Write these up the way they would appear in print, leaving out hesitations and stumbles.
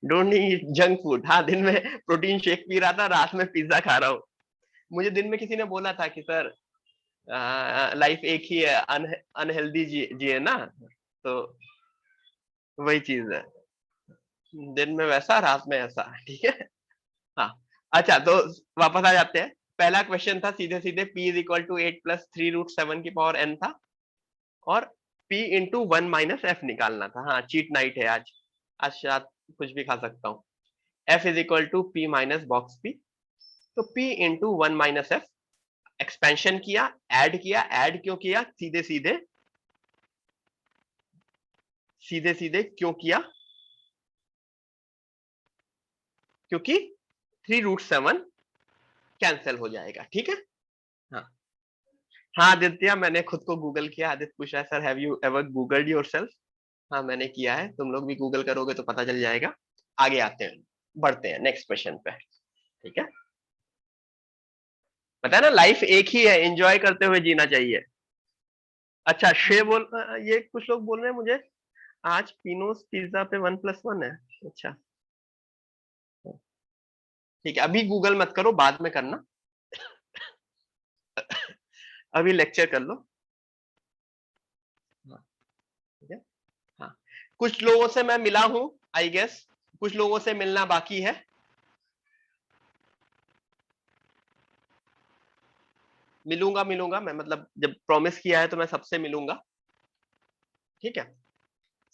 Don't eat junk food. हाँ, दिन में प्रोटीन शेक पी रहा था, रात में पिज्जा खा रहा हूँ। मुझे दिन में किसी ने बोला था कि सर लाइफ एक ही है, अनहेल्दी जिए ना, तो वही चीज है, दिन में वैसा, रात में ऐसा। ठीक है। हाँ, अच्छा, तो वापस आ जाते हैं। पहला क्वेश्चन था सीधे सीधे p इज इक्वल टू 8 + 3√7 की पावर n था, और p इंटू 1 - f निकालना था। हाँ, चीट नाइट है आज, आज शायद कुछ भी खा सकता हूँ। f is equal to p minus box p, तो p इंटू 1 - f, एक्सपेंशन किया, ऐड किया। ऐड क्यों किया? सीधे सीधे, सीधे सीधे क्यों किया? क्योंकि 3√7 कैंसिल हो जाएगा। ठीक है। हाँ, हाँ आदित्य, मैंने खुद को गूगल किया। आदित्य पूछ रहा है, sir have you ever googled yourself? हाँ, मैंने किया है। तुम लोग भी गूगल करोगे तो पता चल जाएगा। आगे आते हैं, बढ़ते हैं नेक्स्ट क्वेश्चन पे। ठीक है। पता है ना, लाइफ एक ही है, एंजॉय करते हुए जीना चाहिए। अच्छा, ये कुछ लोग बोल रहे हैं मुझे, आज पिनोस पिज्जा पे 1+1 है। अच्छा, ठीक है, अभी गूगल मत करो, बाद में करना। अभी लेक्चर कर लो। हाँ, ठीक है। हाँ, कुछ लोगों से मैं मिला हूं, आई गेस कुछ लोगों से मिलना बाकी है। मिलूंगा मिलूंगा मैं, मतलब जब प्रॉमिस किया है तो मैं सबसे मिलूंगा। ठीक है,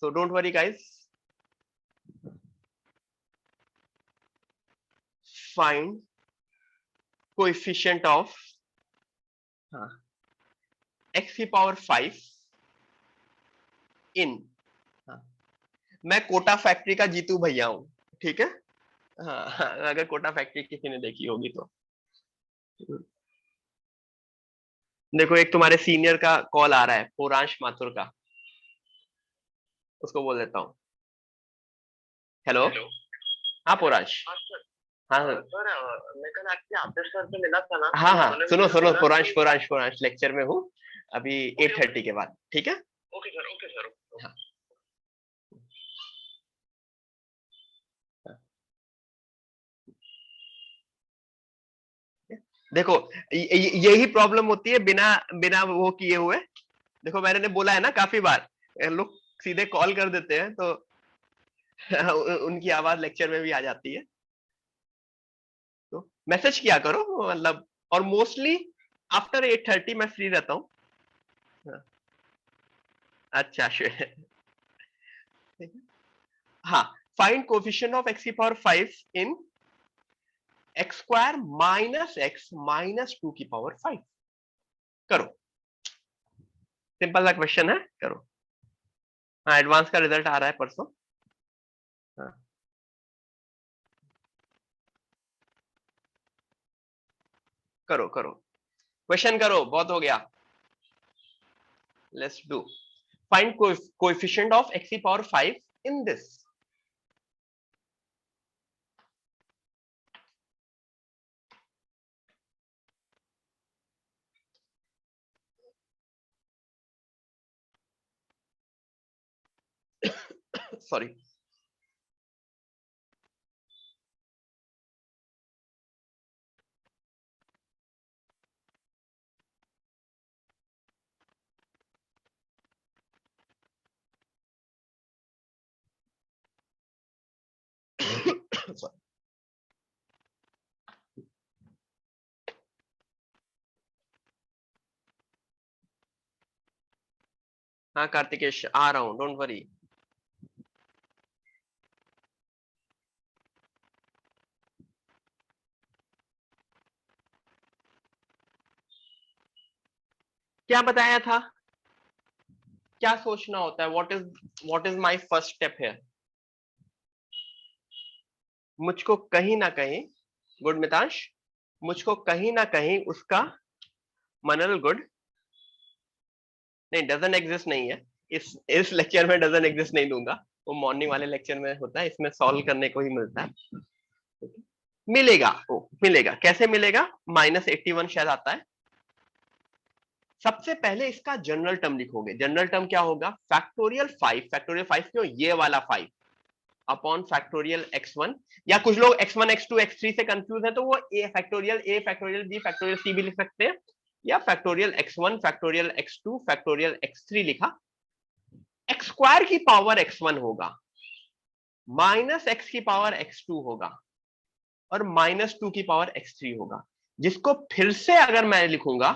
so don't worry guys. Find coefficient of x की पावर 5 इन, मैं कोटा फैक्ट्री का जीतू भैया हूं। ठीक है। हाँ, अगर कोटा फैक्ट्री किसी ने देखी होगी तो। देखो, एक तुम्हारे सीनियर का कॉल आ रहा है, पुरांश माथुर का, उसको बोल देता हूँ। हेलो। हाँ पुरांश। हाँ सर, मैं कल आपके आदर्श सर से मिला था ना। हाँ हाँ, सुनो सुनो, पुरांश पुरांश पुरांश लेक्चर में हूँ अभी, 8:30 के बाद। ठीक है। Okay sir, okay sir. हाँ, देखो, यही प्रॉब्लम होती है बिना बिना वो किए हुए। देखो, मैंने बोला है ना काफी बार, लोग सीधे कॉल कर देते हैं तो उनकी आवाज लेक्चर में भी आ जाती है, तो मैसेज किया करो मतलब। और मोस्टली आफ्टर 8:30 मैं फ्री रहता हूँ। अच्छा, हाँ, फाइंड कोफिशिएंट ऑफ x की पावर 5 इन x² - x - 2 की पावर 5। करो, सिंपल सा क्वेश्चन है, करो। हाँ, एडवांस का रिजल्ट आ रहा है परसों। हाँ, करो करो, क्वेश्चन करो, बहुत हो गया। Let's do. Find coefficient of x की पावर 5 इन दिस। सॉरी। हाँ कार्तिकेश, आ रहा हूँ, डोंट वरी। क्या बताया था, क्या सोचना होता है, what is my first step है? मुझको कहीं ना कहीं, गुड मितांश, मुझको कहीं ना कहीं उसका, मनल गुड, नहीं डजन एग्जिस्ट नहीं है, इस लेक्चर में डजन एग्जिस्ट नहीं दूंगा, वो मॉर्निंग वाले लेक्चर में होता है, इसमें सॉल्व करने को ही मिलता है। मिलेगा, ओ मिलेगा, कैसे मिलेगा? -81 शायद आता है। सबसे पहले इसका जनरल टर्म लिखोगे। जनरल टर्म क्या होगा? फैक्टोरियल 5। फैक्टोरियल 5 क्यों? ये वाला 5, अपॉन फैक्टोरियल x1, या कुछ लोग x1 x2 x3 से कंफ्यूज है तो वो a factorial b factorial c भी लिख सकते हैं, या factorial x1 factorial x2 factorial x3 लिखा। x स्क्वायर की पावर x1 होगा, माइनस x की पावर x2 होगा, और माइनस 2 की पावर x3 होगा, जिसको फिर से अगर मैं लिखूंगा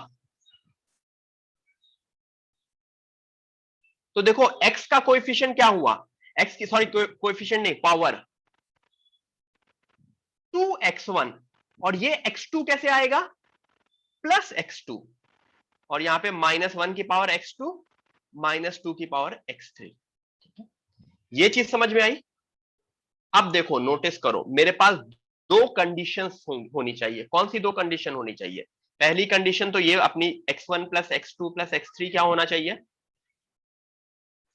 तो देखो x का कोएफिशिएंट क्या हुआ, x की सॉरी कोएफिशिएंट नहीं, पावर 2x1, और ये x2 कैसे आएगा, प्लस x2, और यहां पे -1 की पावर x2 -2 की पावर x3। ये चीज समझ में आई। अब देखो नोटिस करो, मेरे पास दो कंडीशंस होनी चाहिए। कौन सी दो कंडीशन होनी चाहिए? पहली कंडीशन तो ये अपनी x1 plus x2 plus x3 क्या होना चाहिए,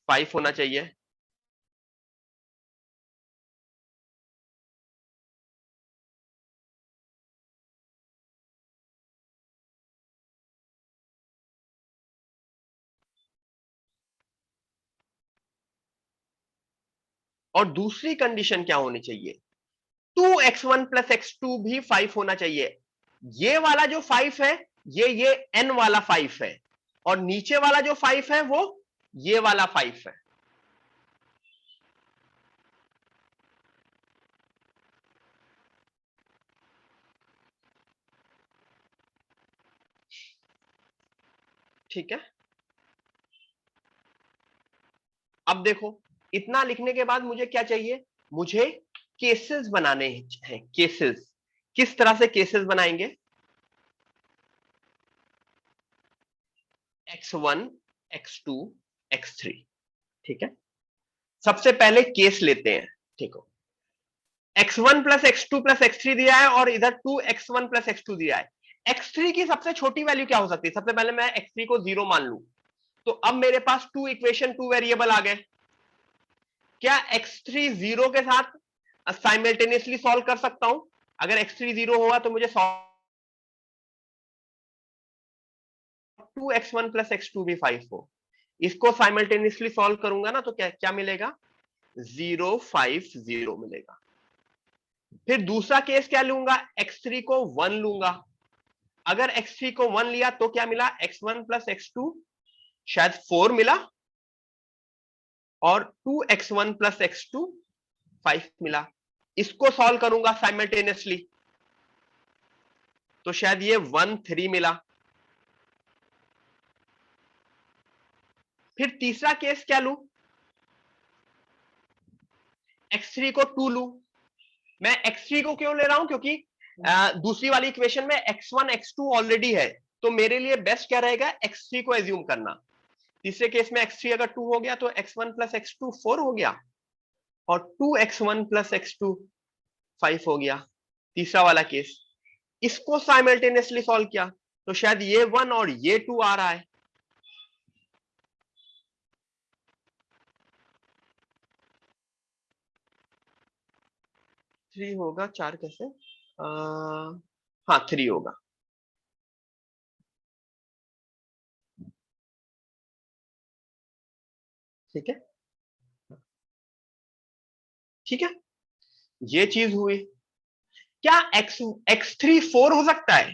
5 होना चाहिए। और दूसरी कंडीशन क्या होनी चाहिए, 2x1 प्लस x2 भी 5 होना चाहिए। ये वाला जो 5 है ये n वाला 5 है, और नीचे वाला जो 5 है वो ये वाला 5 है। ठीक है, अब देखो इतना लिखने के बाद मुझे क्या चाहिए, मुझे केसेस बनाने हैं। केसेस किस तरह से केसेस बनाएंगे, x1 x2 x3। ठीक है, सबसे पहले केस लेते हैं। ठीक हो, x1 plus x2 plus x3 दिया है और इधर 2x1 प्लस x2 दिया है। x3 की सबसे छोटी वैल्यू क्या हो सकती है, सबसे पहले मैं x3 को 0 मान लूं, तो अब मेरे पास टू इक्वेशन टू वेरिएबल आ गए। क्या x3 0 के साथ साइमल्टेनियसली सॉल्व कर सकता हूं? अगर x3 0 होगा तो मुझे 2x1 प्लस x2 भी 5 हो, इसको साइमल्टेनियसली सॉल्व करूंगा ना तो क्या क्या मिलेगा, 0 5 0 मिलेगा। फिर दूसरा केस क्या लूंगा, x3 को 1 लूंगा। अगर x3 को 1 लिया तो क्या मिला, x1 प्लस x2 शायद 4 मिला, और 2x1 प्लस x2 5 मिला। इसको सॉल्व करूंगा साइमल्टेनियसली तो शायद ये 1 3 मिला। फिर तीसरा केस क्या लू, x3 को 2 लू। मैं x3 को क्यों ले रहा हूं, क्योंकि दूसरी वाली इक्वेशन में x1 x2 ऑलरेडी है, तो मेरे लिए बेस्ट क्या रहेगा, x3 को एज्यूम करना। तीसरे केस में x3 अगर 2 हो गया तो x1 प्लस x2 4 हो गया, और 2x1 प्लस x2 5 हो गया। तीसरा वाला केस, इसको साइमल्टेनियसली सॉल्व किया तो शायद ये 1 और ये 2 आ रहा है। थ्री होगा, चार कैसे, हाँ 3 होगा। ठीक है, ठीक है, ये चीज हुई। क्या x3 4 हो सकता है,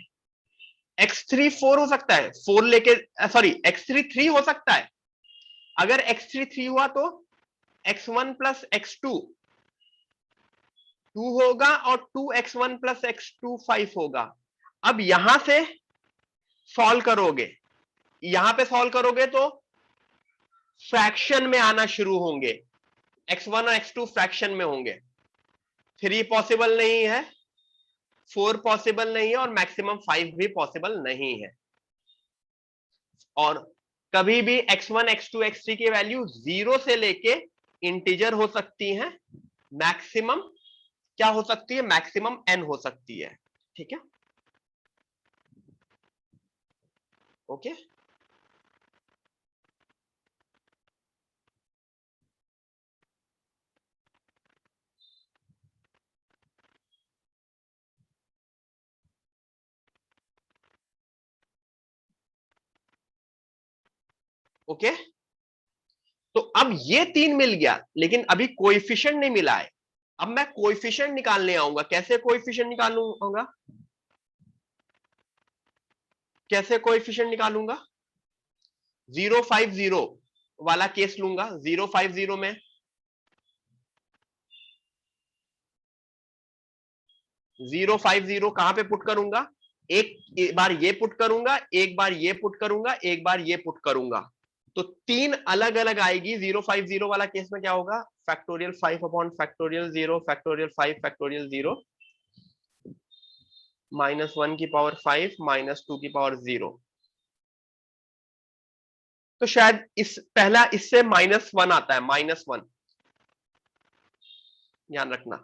x3 4 हो सकता है, 4 लेके सॉरी x3 3 हो सकता है। अगर x3 3 हुआ तो x1 प्लस x2 2 होगा, और 2x1 प्लस x2 5 होगा। अब यहां से सॉल्व करोगे, यहां पे सॉल्व करोगे तो फ्रैक्शन में आना शुरू होंगे, x1 और x2 फ्रैक्शन में होंगे। 3 पॉसिबल नहीं है, 4 पॉसिबल नहीं है, और मैक्सिमम 5 भी पॉसिबल नहीं है। और कभी भी x1 x2 x3 की वैल्यू 0 से लेके इंटीजर हो सकती है, मैक्सिमम क्या हो सकती है, मैक्सिमम n हो सकती है। ठीक है, ओके। ओके, तो अब ये 3 मिल गया, लेकिन अभी कोएफिशिएंट नहीं मिला है। अब मैं कोएफिशिएंट निकालने आऊंगा। कैसे कोएफिशिएंट निकालूंगा? कैसे कोएफिशिएंट निकालूंगा? 050 वाला केस लूंगा। 050 में 050 कहां पे पुट करूंगा? एक बार ये पुट करूंगा, एक बार ये पुट करूंगा, एक बार ये पुट करूंगा, तो 3 अलग अलग आएगी। 050 वाला केस में क्या होगा? Factorial 5 upon factorial 0, factorial 5 factorial 0, -1 की पावर 5 -2 की पावर 0। तो शायद इस पहला इससे -1 आता है, -1, ध्यान रखना,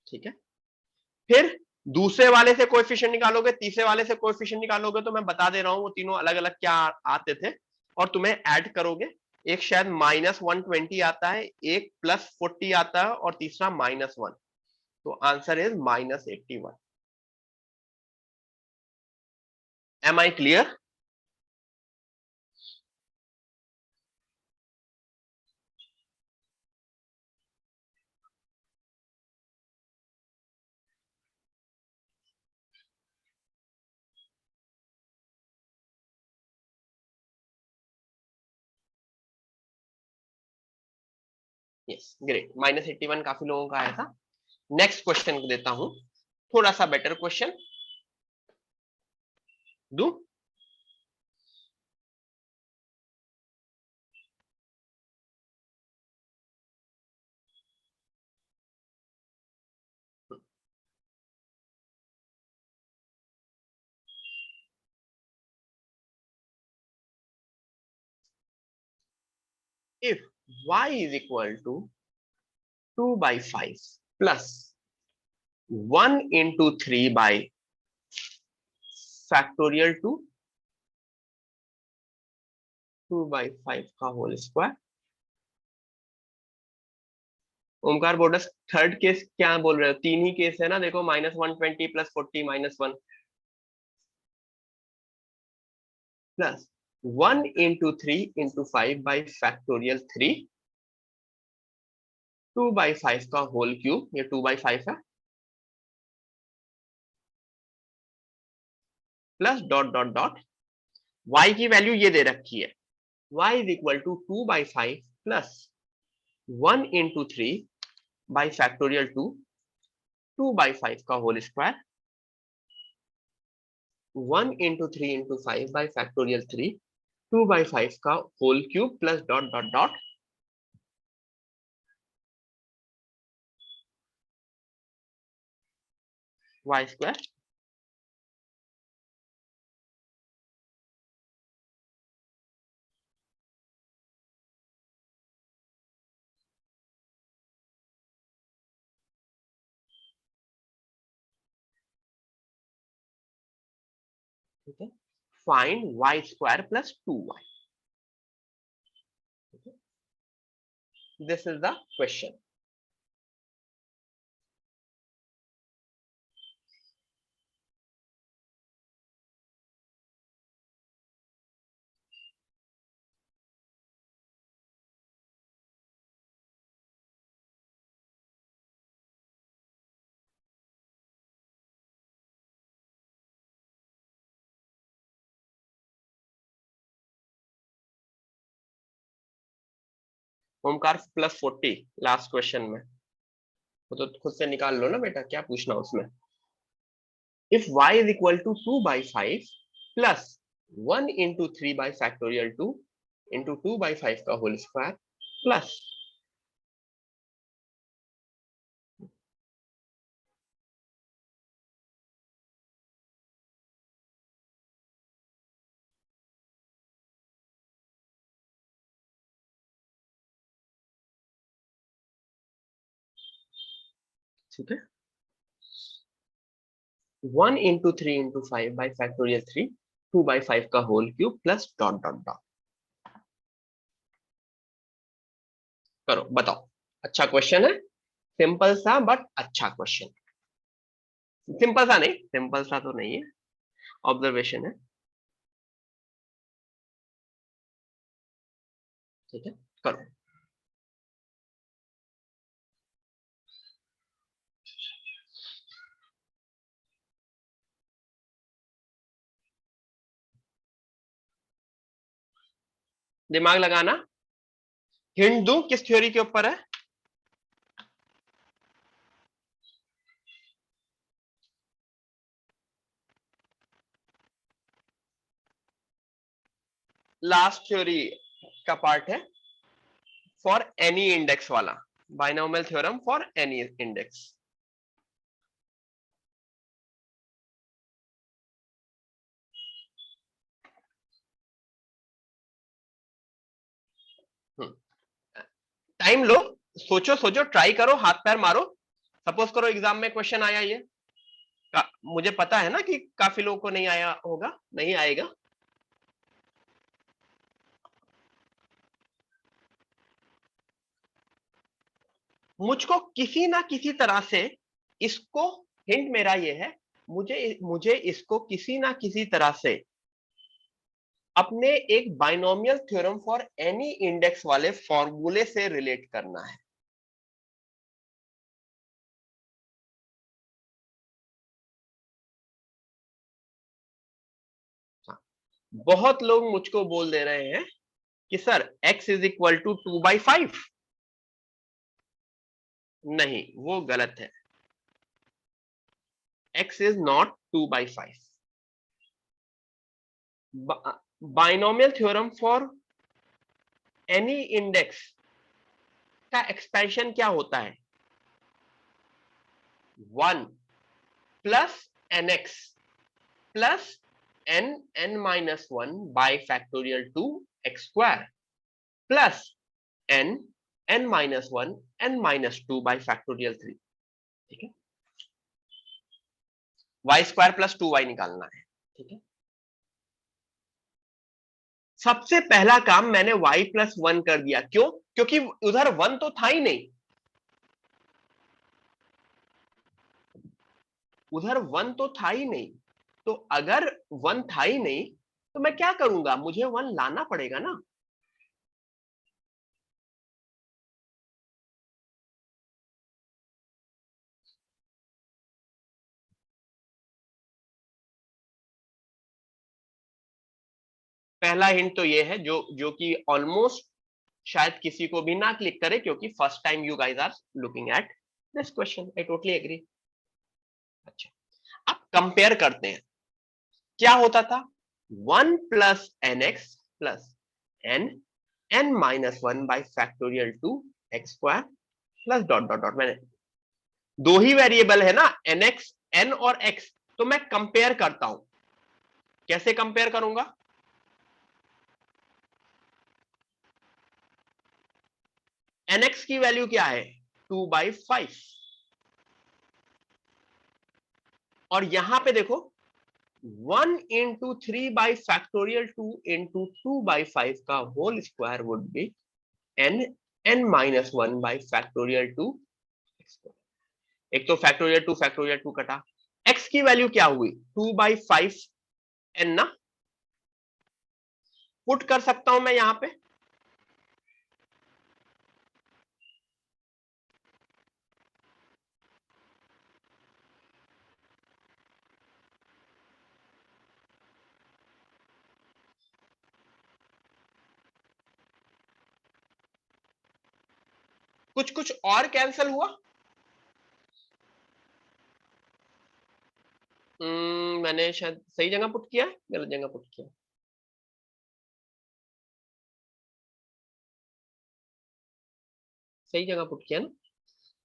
ठीक है। फिर दूसरे वाले से कोएफिशिएंट निकालोगे, तीसरे वाले से कोएफिशिएंट निकालोगे, तो मैं बता दे रहा हूं वो तीनों अलग अलग क्या आते थे, और तुम्हें ऐड करोगे। एक शायद -120 आता है, एक +40 आता है, और तीसरा -1। तो answer is -81। Am I clear? Yes, great. -81 काफी लोगों का आया था। नेक्स्ट क्वेश्चन देता हूं, थोड़ा सा बेटर क्वेश्चन दू। If y is equal to 2/5 plus 1 into 3 by factorial 2/5 का whole square. Omkar bonus third case क्या बोल रहे हो? तीन ही केस है ना, देखो, -120 +40 -1 plus 1 into 3 into 5 by factorial 3, 2/5 का होल क्यूब, ये 2/5 है, plus dot dot dot. y की वैल्यू ये दे रखी है, y is equal to 2/5 plus 1 into 3 by factorial 2, 2/5 का whole square, 1 into 3 into 5 by factorial 3, 2/5 का whole cube plus dot dot dot y square. ठीक है, find y square plus 2y। This is the question. Omkar +40 last question में, वो तो खुद से निकाल लो ना बेटा, क्या पूछना उसमें। If y is equal to 2/5 plus 1 into 3 by factorial 2 into 2/5 का होल स्क्वायर प्लस, ठीक है, 1 into 3 into 5 by factorial 3, 2/5 का whole cube plus dot dot dot. करो, बताओ। अच्छा क्वेश्चन है, सिंपल सा बट अच्छा क्वेश्चन। सिंपल सा नहीं, सिंपल सा तो नहीं है, ऑब्जर्वेशन है। ठीक है, करो। दिमाग लगाना। हिंट दूं किस थ्योरी के ऊपर है? लास्ट थ्योरी का पार्ट है, फॉर एनी इंडेक्स वाला, binomial theorem for any index. Time लो, सोचो सोचो, ट्राई करो, हाथ पैर मारो। सपोज करो एग्जाम में क्वेश्चन आया ये, मुझे पता है ना कि काफी लोगों को नहीं आया होगा, नहीं आएगा। मुझको किसी ना किसी तरह से इसको, हिंट मेरा ये है, मुझे मुझे इसको किसी ना किसी तरह से अपने एक binomial theorem for any index वाले फॉर्मूले से रिलेट करना है। बहुत लोग मुझको बोल दे रहे हैं कि sir x is equal to 2/5। नहीं, वो गलत है। x is not 2/5। Binomial theorem for any index का एक्सपेंशन क्या होता है? 1 plus nx plus n by factorial 2 x square plus n-1 by factorial 3। ठीक है, y स्क्वायर प्लस 2y निकालना है। ठीक है, सबसे पहला काम मैंने y प्लस 1 कर दिया। क्यों? क्योंकि उधर 1 तो था ही नहीं, उधर 1 तो था ही नहीं। तो अगर 1 था ही नहीं तो मैं क्या करूंगा, मुझे 1 लाना पड़ेगा ना। पहला हिंट तो ये है, जो जो कि ऑलमोस्ट शायद किसी को भी ना क्लिक करे, क्योंकि first time you guys are looking at this question. I totally agree. अच्छा, अब कंपेयर करते हैं, क्या होता था? 1 plus n x plus n n-1 by factorial 2 एक्स square plus dot dot dot. मैंने दो ही वेरिएबल है ना, एन एक्स, एन और एक्स, तो मैं कंपेयर करता हूं। कैसे कंपेयर करूंगा? nx की वैल्यू क्या है? 2/5। और यहां पे देखो, 1 इंटू 3/2 का whole square would be n-1/2। एक तो फैक्टोरियल 2 कटा, x की वैल्यू क्या हुई? 2/5 n ना। पुट कर सकता हूं मैं यहां पे, कुछ कुछ और कैंसिल हुआ। मैंने शायद सही जगह पुट किया है, गलत जगह पुट किया? सही जगह पुट किया ना।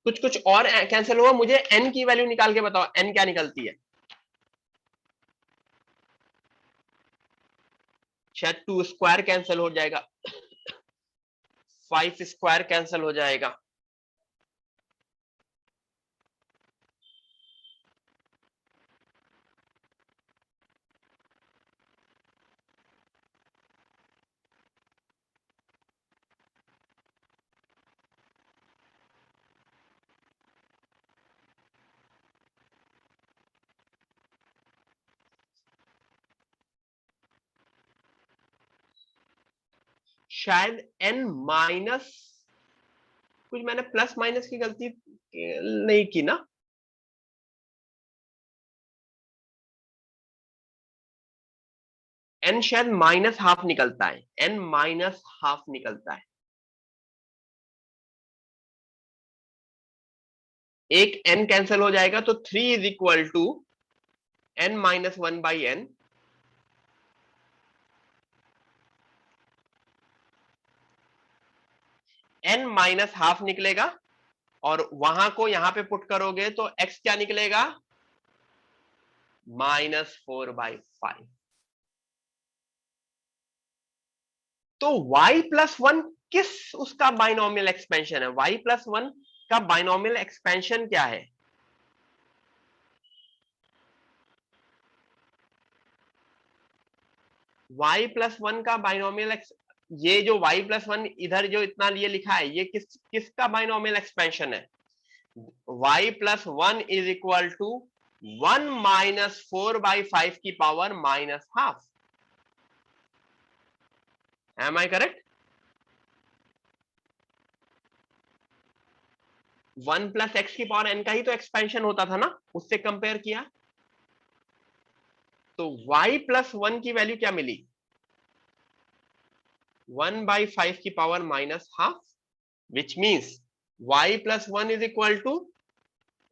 कुछ कुछ और कैंसिल हुआ। मुझे n की वैल्यू निकाल के बताओ, n क्या निकलती है? शायद 2 स्क्वायर कैंसिल हो जाएगा, 5 स्क्वायर कैंसिल हो जाएगा। शायद n माइनस, कुछ मैंने प्लस माइनस की गलती नहीं की ना। n शायद माइनस हाफ निकलता है, n माइनस हाफ निकलता है। एक n कैंसिल हो जाएगा तो 3 is equal to n minus 1 by n, n minus half निकलेगा और वहां को यहां पे पुट करोगे तो x क्या निकलेगा, -4/5। तो y प्लस वन किस उसका बाइनोमियल एक्सपेंशन है, y प्लस वन का बाइनोमियल एक्सपेंशन क्या है? y प्लस वन का बाइनोमियल, ये जो y प्लस वन इधर जो इतना लिए लिखा है, ये किसका बाइनोमियल एक्सपेंशन है? y plus one is equal to 1 minus 4/5 की power minus half. Am I correct? 1 plus x की पावर n का ही तो एक्सपेंशन होता था ना, उससे कंपेयर किया तो y प्लस वन की वैल्यू क्या मिली, 1/5 की power minus half, which means y plus one is equal to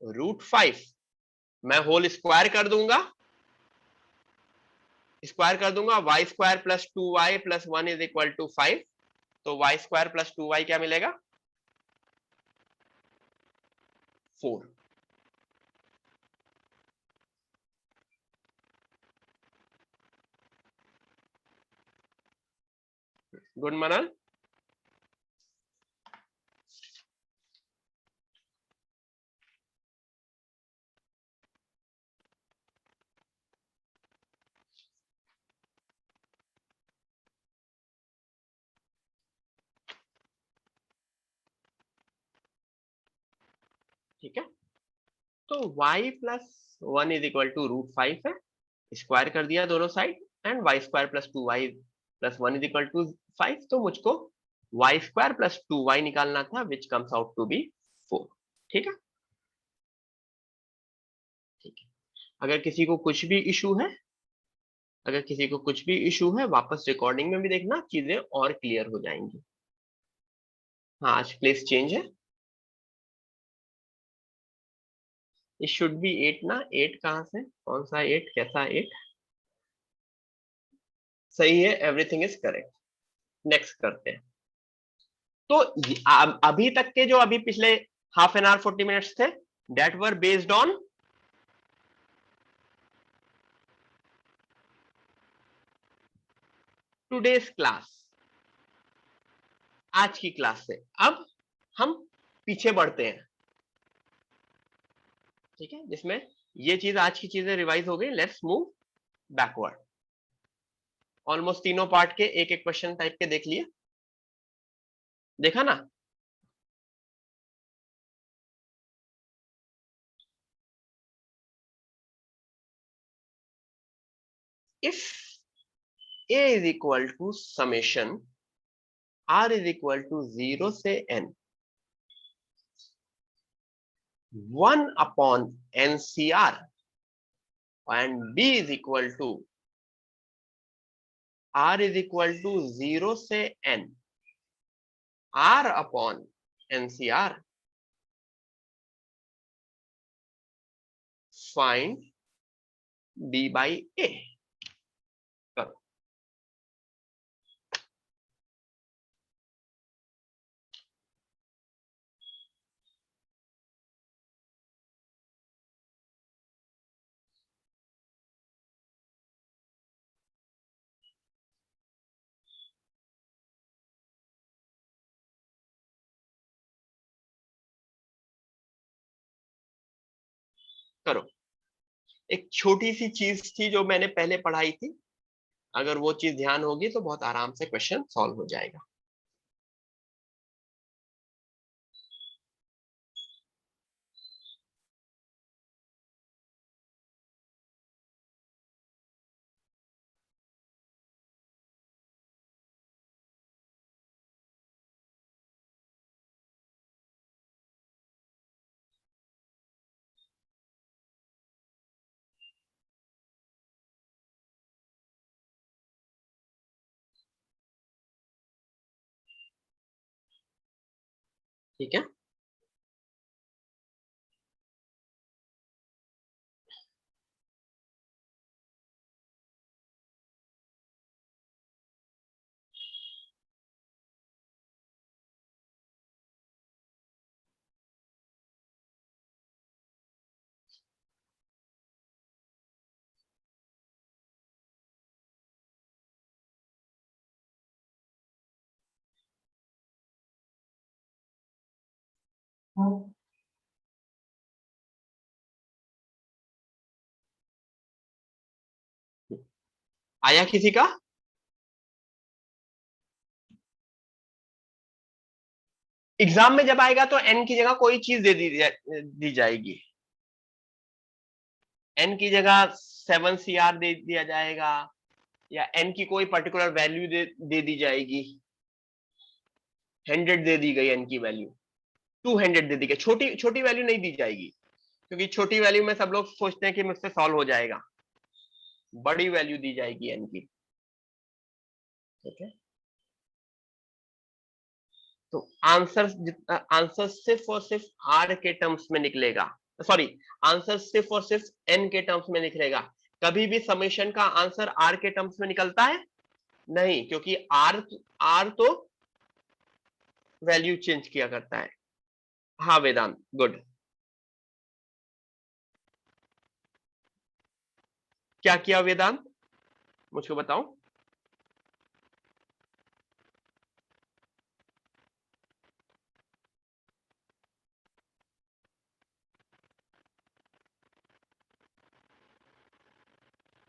√5। मैं होल स्क्वायर कर दूंगा, y square plus 2y plus 1 is equal to 5। तो y स्क्वायर प्लस 2y क्या मिलेगा, 4। गुड मनल। ठीक है, तो y plus one is equal to √5 है, स्क्वायर कर दिया दोनों side, and y square plus 2y plus 1 is equal to 5। तो मुझको y स्क्वायर प्लस 2y निकालना था, which comes out to be 4। ठीक है, ठीक है। अगर किसी को कुछ भी इशू है, वापस रिकॉर्डिंग में भी देखना, चीजें और क्लियर हो जाएंगी। हाँ, आज प्लेस चेंज है, इट शुड बी 8 ना। 8 कहां से, कौन सा 8, कैसा 8? सही है, एवरीथिंग इज करेक्ट। नेक्स्ट करते हैं। तो अभी तक के जो अभी पिछले हाफ एन आवर 40 मिनट्स थे, that were based on today's class, आज की क्लास से। अब हम पीछे बढ़ते हैं, ठीक है, जिसमें ये चीज, आज की चीजें रिवाइज हो गई। Let's move backward. ऑलमोस्ट तीनों पार्ट के एक एक क्वेश्चन टाइप के देख लिए, देखा ना? If a is equal to summation r is equal to 0 से n, 1 upon NCR and b is equal to r is equal to 0 से n, r upon NCR, find b by a। करो। करो। एक छोटी सी चीज थी जो मैंने पहले पढ़ाई थी, अगर वो चीज ध्यान होगी तो बहुत आराम से क्वेश्चन सॉल्व हो जाएगा। ठीक है। आया किसी का? एग्जाम में जब आएगा तो एन की जगह कोई चीज दी जाएगी। एन की जगह 7 CR दे दिया जाएगा, या एन की कोई पर्टिकुलर वैल्यू दे दी जाएगी। 100 दे दी गई एन की वैल्यू, 200 दे दी गई, छोटी छोटी वैल्यू नहीं दी जाएगी, क्योंकि छोटी वैल्यू में सब लोग सोचते हैं कि मुझसे सॉल्व हो जाएगा। बड़ी वैल्यू दी जाएगी एन की। ठीक है। तो आंसर आंसर सिर्फ और सिर्फ आर के टर्म्स में निकलेगा, सॉरी, आंसर सिर्फ और सिर्फ एन के टर्म्स में निकलेगा। कभी भी समेशन का आंसर आर के टर्म्स में निकलता है नहीं, क्योंकि आर आर तो वैल्यू चेंज किया करता है। हाँ वेदांत, गुड। क्या किया वेदांत, मुझको बताओ।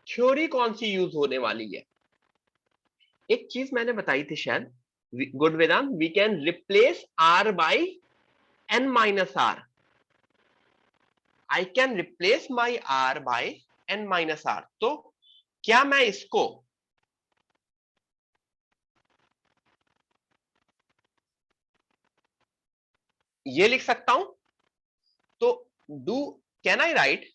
थ्योरी कौन सी यूज होने वाली है? एक चीज मैंने बताई थी शायद, good Vedant, we can replace r by n minus r. I can replace my r by n minus r. तो क्या मैं इसको ये लिख सकता हूं? तो डू कैन आई राइट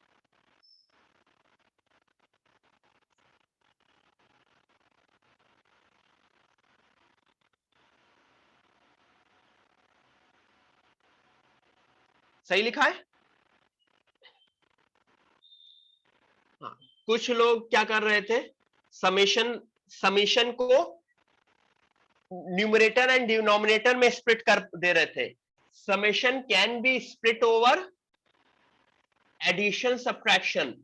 सही लिखा है? हाँ। कुछ लोग क्या कर रहे थे, समेशन समेशन को न्यूमरेटर एंड डिनोमिनेटर में स्प्लिट कर दे रहे थे। Summation can be split over addition subtraction,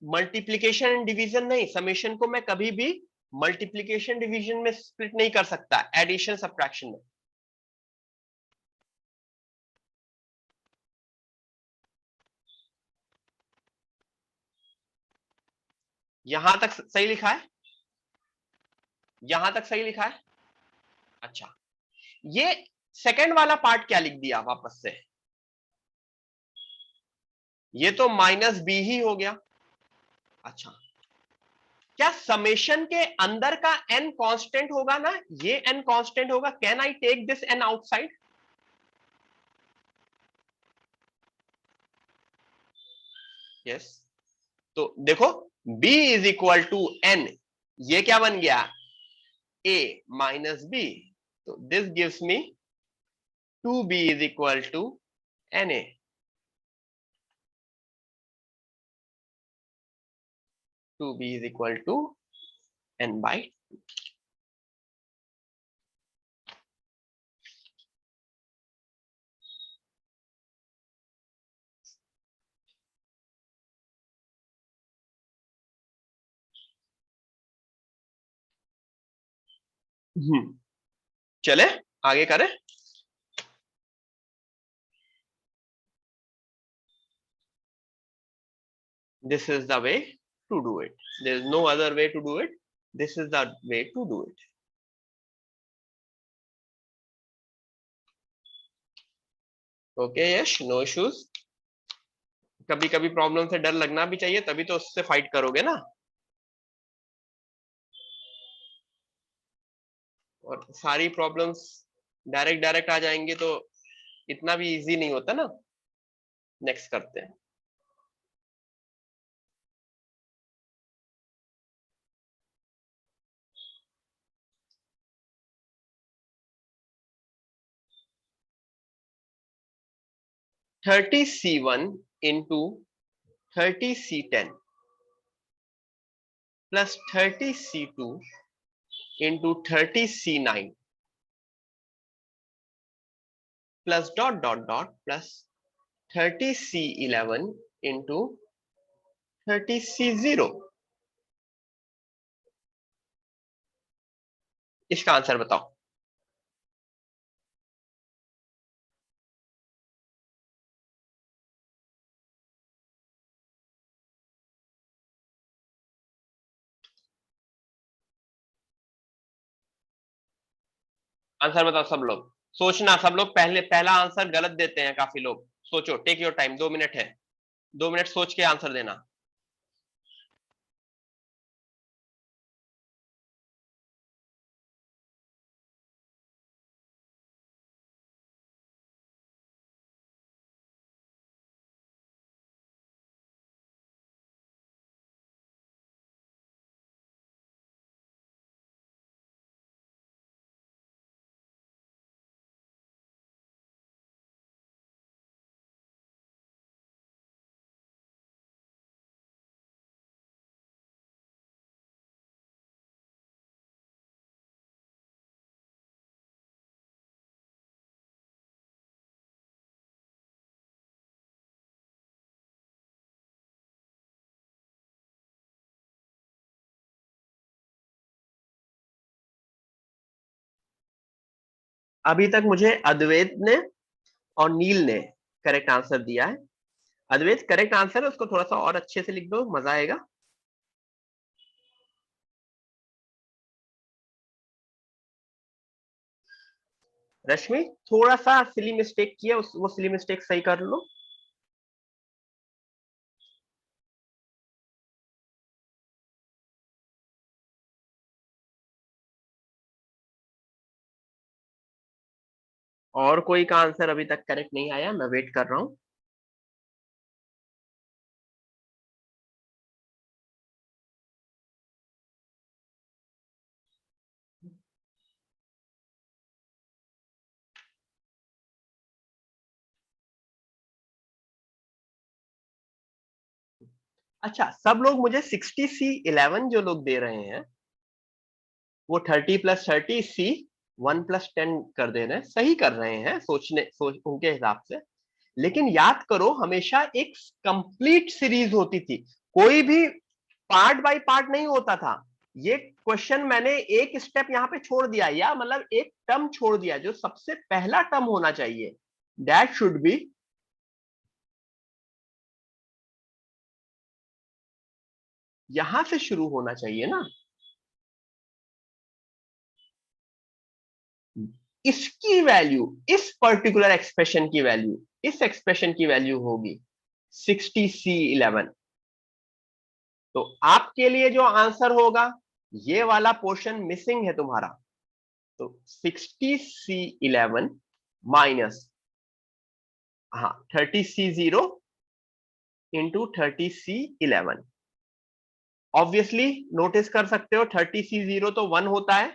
multiplication and division नहीं। समेशन को मैं कभी भी मल्टीप्लीकेशन डिवीजन में स्प्लिट नहीं कर सकता, एडिशन सब्ट्रैक्शन में। यहां तक सही लिखा है? यहां तक सही लिखा है? अच्छा, ये सेकंड वाला पार्ट क्या लिख दिया वापस से? ये तो माइनस बी ही हो गया। अच्छा, क्या समेशन के अंदर का एन कांस्टेंट होगा ना? ये एन कांस्टेंट होगा। Can I take this n outside? Yes. तो देखो, b is equal to n, ये क्या बन गया? a minus b. तो this gives me 2b is equal to n a. 2b is equal to n by. चले आगे करें। This is the way to do it. There is no other way to do it. This is the way to do it. Okay, Yash, no issues. कभी कभी problem से डर लगना भी चाहिए, तभी तो उससे फाइट करोगे ना। और सारी प्रॉब्लम्स डायरेक्ट डायरेक्ट आ जाएंगे तो इतना भी इजी नहीं होता ना। नेक्स्ट करते हैं। 30C1 into 30C10 plus 30C2 into 30C9 plus dot dot dot plus 30C11 into 30C0। इसका आंसर बताओ। आंसर बताओ सब लोग। सोचना, सब लोग पहले पहला आंसर गलत देते हैं काफी लोग। सोचो, टेक योर टाइम, 2 मिनट है, 2 मिनट सोच के आंसर देना। अभी तक मुझे अद्वैत ने और नील ने करेक्ट आंसर दिया है। अद्वैत करेक्ट आंसर है, उसको थोड़ा सा और अच्छे से लिख दो, मजा आएगा। रश्मि थोड़ा सा सिली मिस्टेक किया, वो सिली मिस्टेक सही कर लो। और कोई का आंसर अभी तक करेक्ट नहीं आया, मैं वेट कर रहा हूं। अच्छा, सब लोग मुझे 60C11 जो लोग दे रहे हैं वो 30+30C1+10 कर दे रहे हैं, सही कर रहे हैं सोच उनके हिसाब से। लेकिन याद करो, हमेशा एक कंप्लीट सीरीज होती थी, कोई भी पार्ट बाय पार्ट नहीं होता था। ये क्वेश्चन मैंने एक स्टेप यहां पे छोड़ दिया, या मतलब एक टर्म छोड़ दिया, जो सबसे पहला टर्म होना चाहिए दैट शुड बी यहां से शुरू होना चाहिए ना। इसकी वैल्यू, इस पर्टिकुलर एक्सप्रेशन की वैल्यू, इस एक्सप्रेशन की वैल्यू होगी 60C11। तो आपके लिए जो आंसर होगा, ये वाला पोर्शन मिसिंग है तुम्हारा। तो 60C11 माइनस, हाँ, 30C0 into 30C11। Obviously notice कर सकते हो 30C0 तो 1 होता है,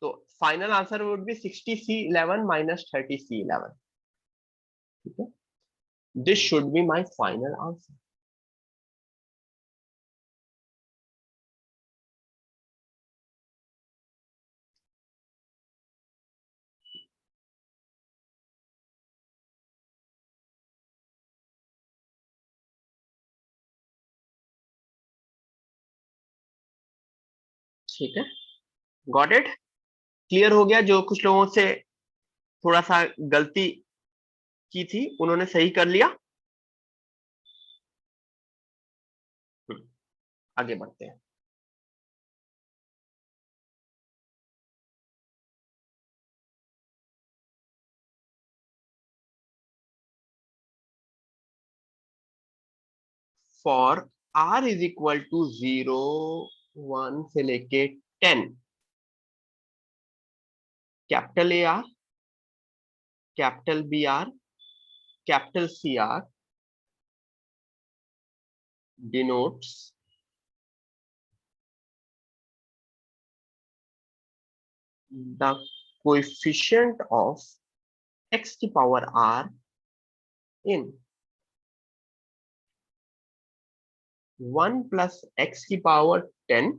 तो final answer would be 60C11 minus 30C11। ठीक है, this should be my final answer. ठीक है, गॉट इट, क्लियर हो गया। जो कुछ लोगों से थोड़ा सा गलती की थी उन्होंने सही कर लिया। आगे बढ़ते हैं। For r is equal to 0, 1 से लेके 10, capital A R, capital B R, capital C R denotes the coefficient of x की power r in 1 plus x की पावर 10,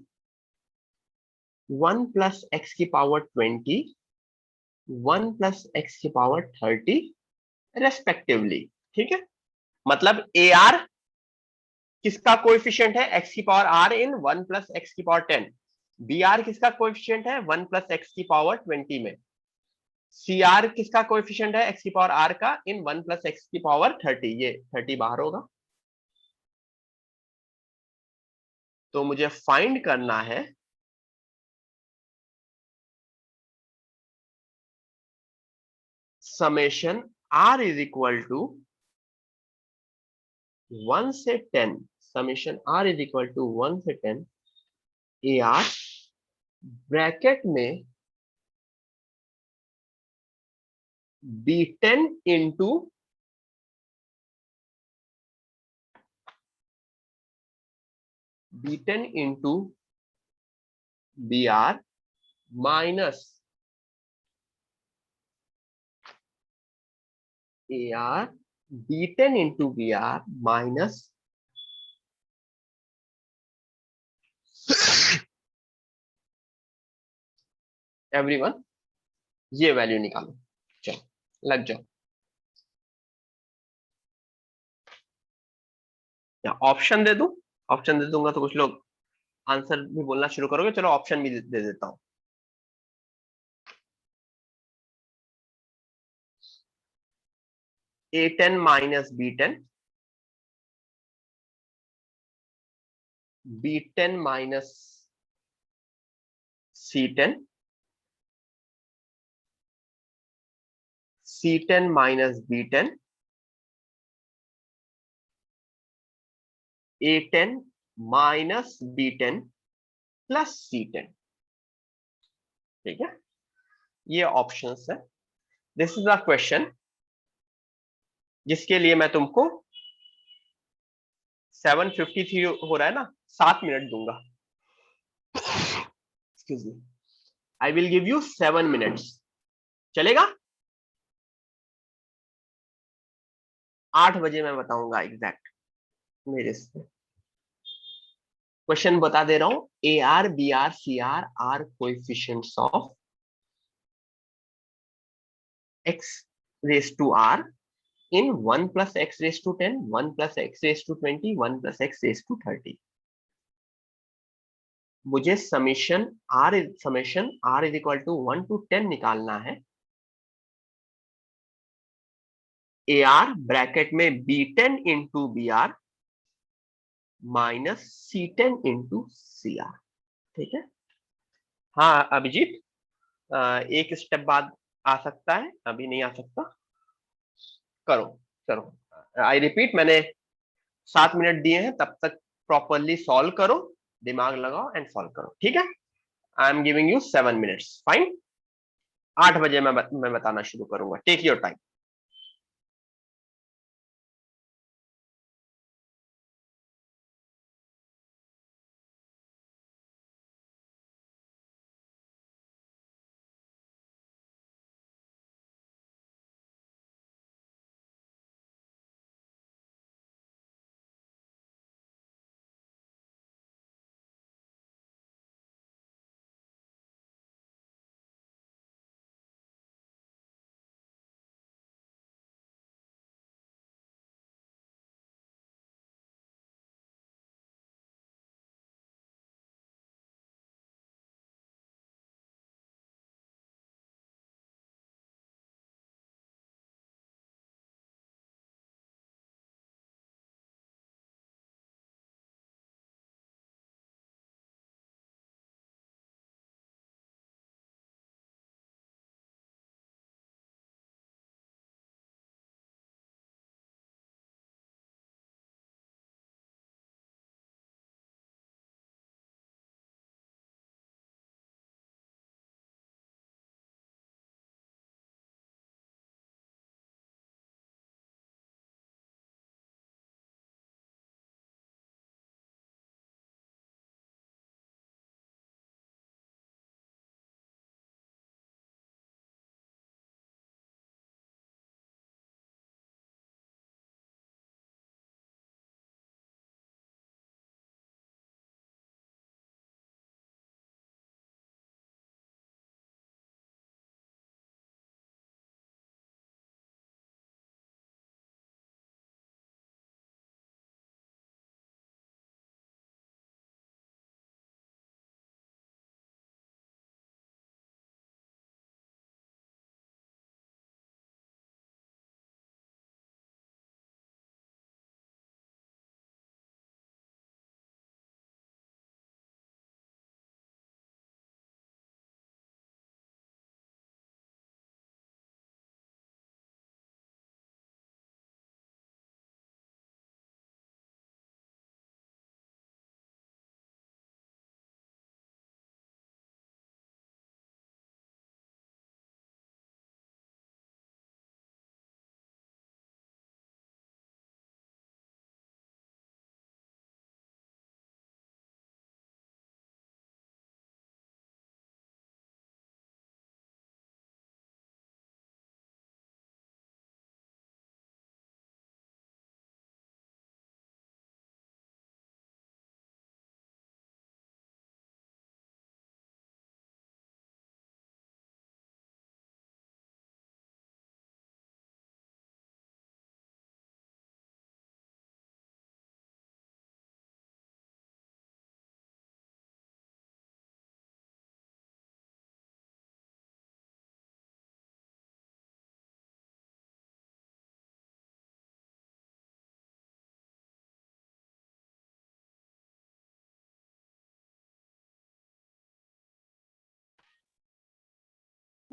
1 प्लस एक्स की पावर 20, 1 प्लस एक्स की पावर 30 रेस्पेक्टिवली। ठीक है, मतलब A R किसका कोएफिशिएंट है, एक्स की power R in 1 plus x की पावर 10। बी आर किसका कोएफिशिएंट है, 1 प्लस एक्स की पावर 20 में। सी आर किसका कोएफिशिएंट है, एक्स की पावर आर का इन 1 प्लस एक्स की पावर 30। ये 30 बाहर होगा। तो मुझे फाइंड करना है summation r is equal to 1 से 10, summation r is equal to 1 से 10 ए आर ब्रैकेट में B10 into B10 into b r minus a r B10 into b r minus everyone. ये वैल्यू निकालो, चलो लग जाओ। या ऑप्शन दे दूं, ऑप्शन दे दूंगा तो कुछ लोग आंसर भी बोलना शुरू करोगे। चलो ऑप्शन भी दे देता हूं। A10 minus B10, B10 minus C10, C10 minus B10, A10 minus B10 plus C10। ठीक है, ये ऑप्शंस है। दिस इज अ क्वेश्चन जिसके लिए मैं तुमको 7:53 हो रहा है ना, 7 मिनट दूंगा। Excuse me, I will give you 7 minutes. चलेगा? 8 बजे मैं बताऊंगा एग्जैक्ट मेरे से। क्वेश्चन बता दे रहा हूं। A r b r c r are coefficients of x raise to r in 1 plus x raised to 10, 1 plus x raised to 20, 1 plus x raised to 30। मुझे summation r is equal to 1 to 10 निकालना है। ए r bracket में B10 into b r minus C10 into c r. ठीक है, हाँ अभिजीत, एक step बाद आ सकता है, अभी नहीं आ सकता। करो, चलो आई रिपीट, मैंने 7 मिनट दिए हैं, तब तक प्रॉपरली सॉल्व करो, दिमाग लगाओ एंड सॉल्व करो। ठीक है, I am giving you 7 minutes, fine. 8 बजे मैं बताना शुरू करूंगा। Take your time.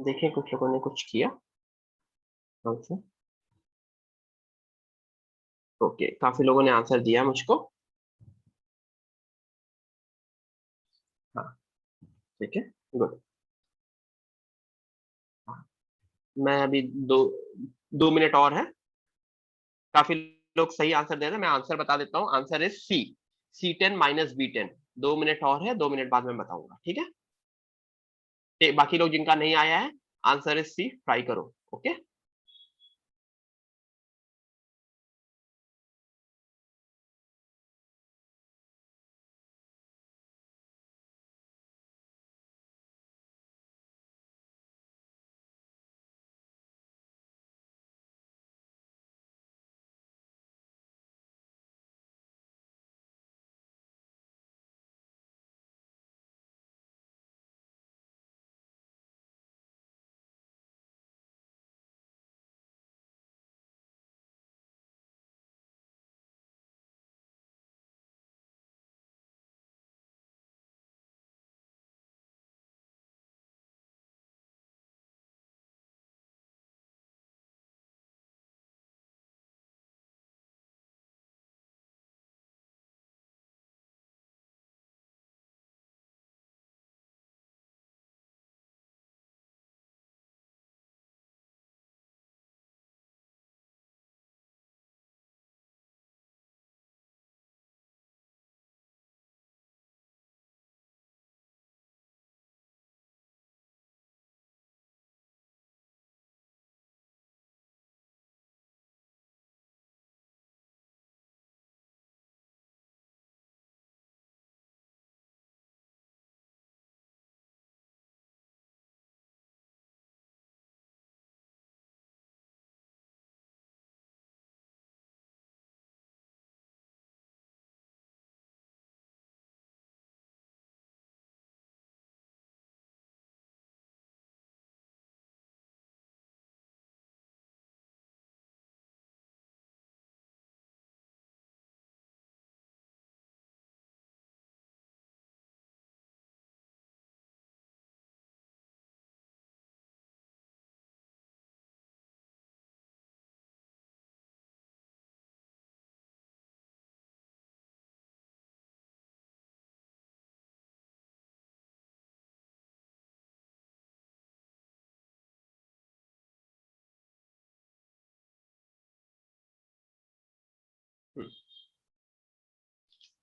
देखिए कुछ लोगों ने कुछ किया। ओके, काफी लोगों ने आंसर दिया मुझको। हाँ, ठीक है, गुड। मैं अभी 2 मिनट और है। काफी लोग सही आंसर दे रहे हैं, मैं आंसर बता देता हूँ। Answer is C10 - B10। 2 minute और है, 2 मिनट बाद में बताऊंगा, ठीक है। बाकी लोग जिनका नहीं आया है, आंसर इज C, ट्राई करो। ओके,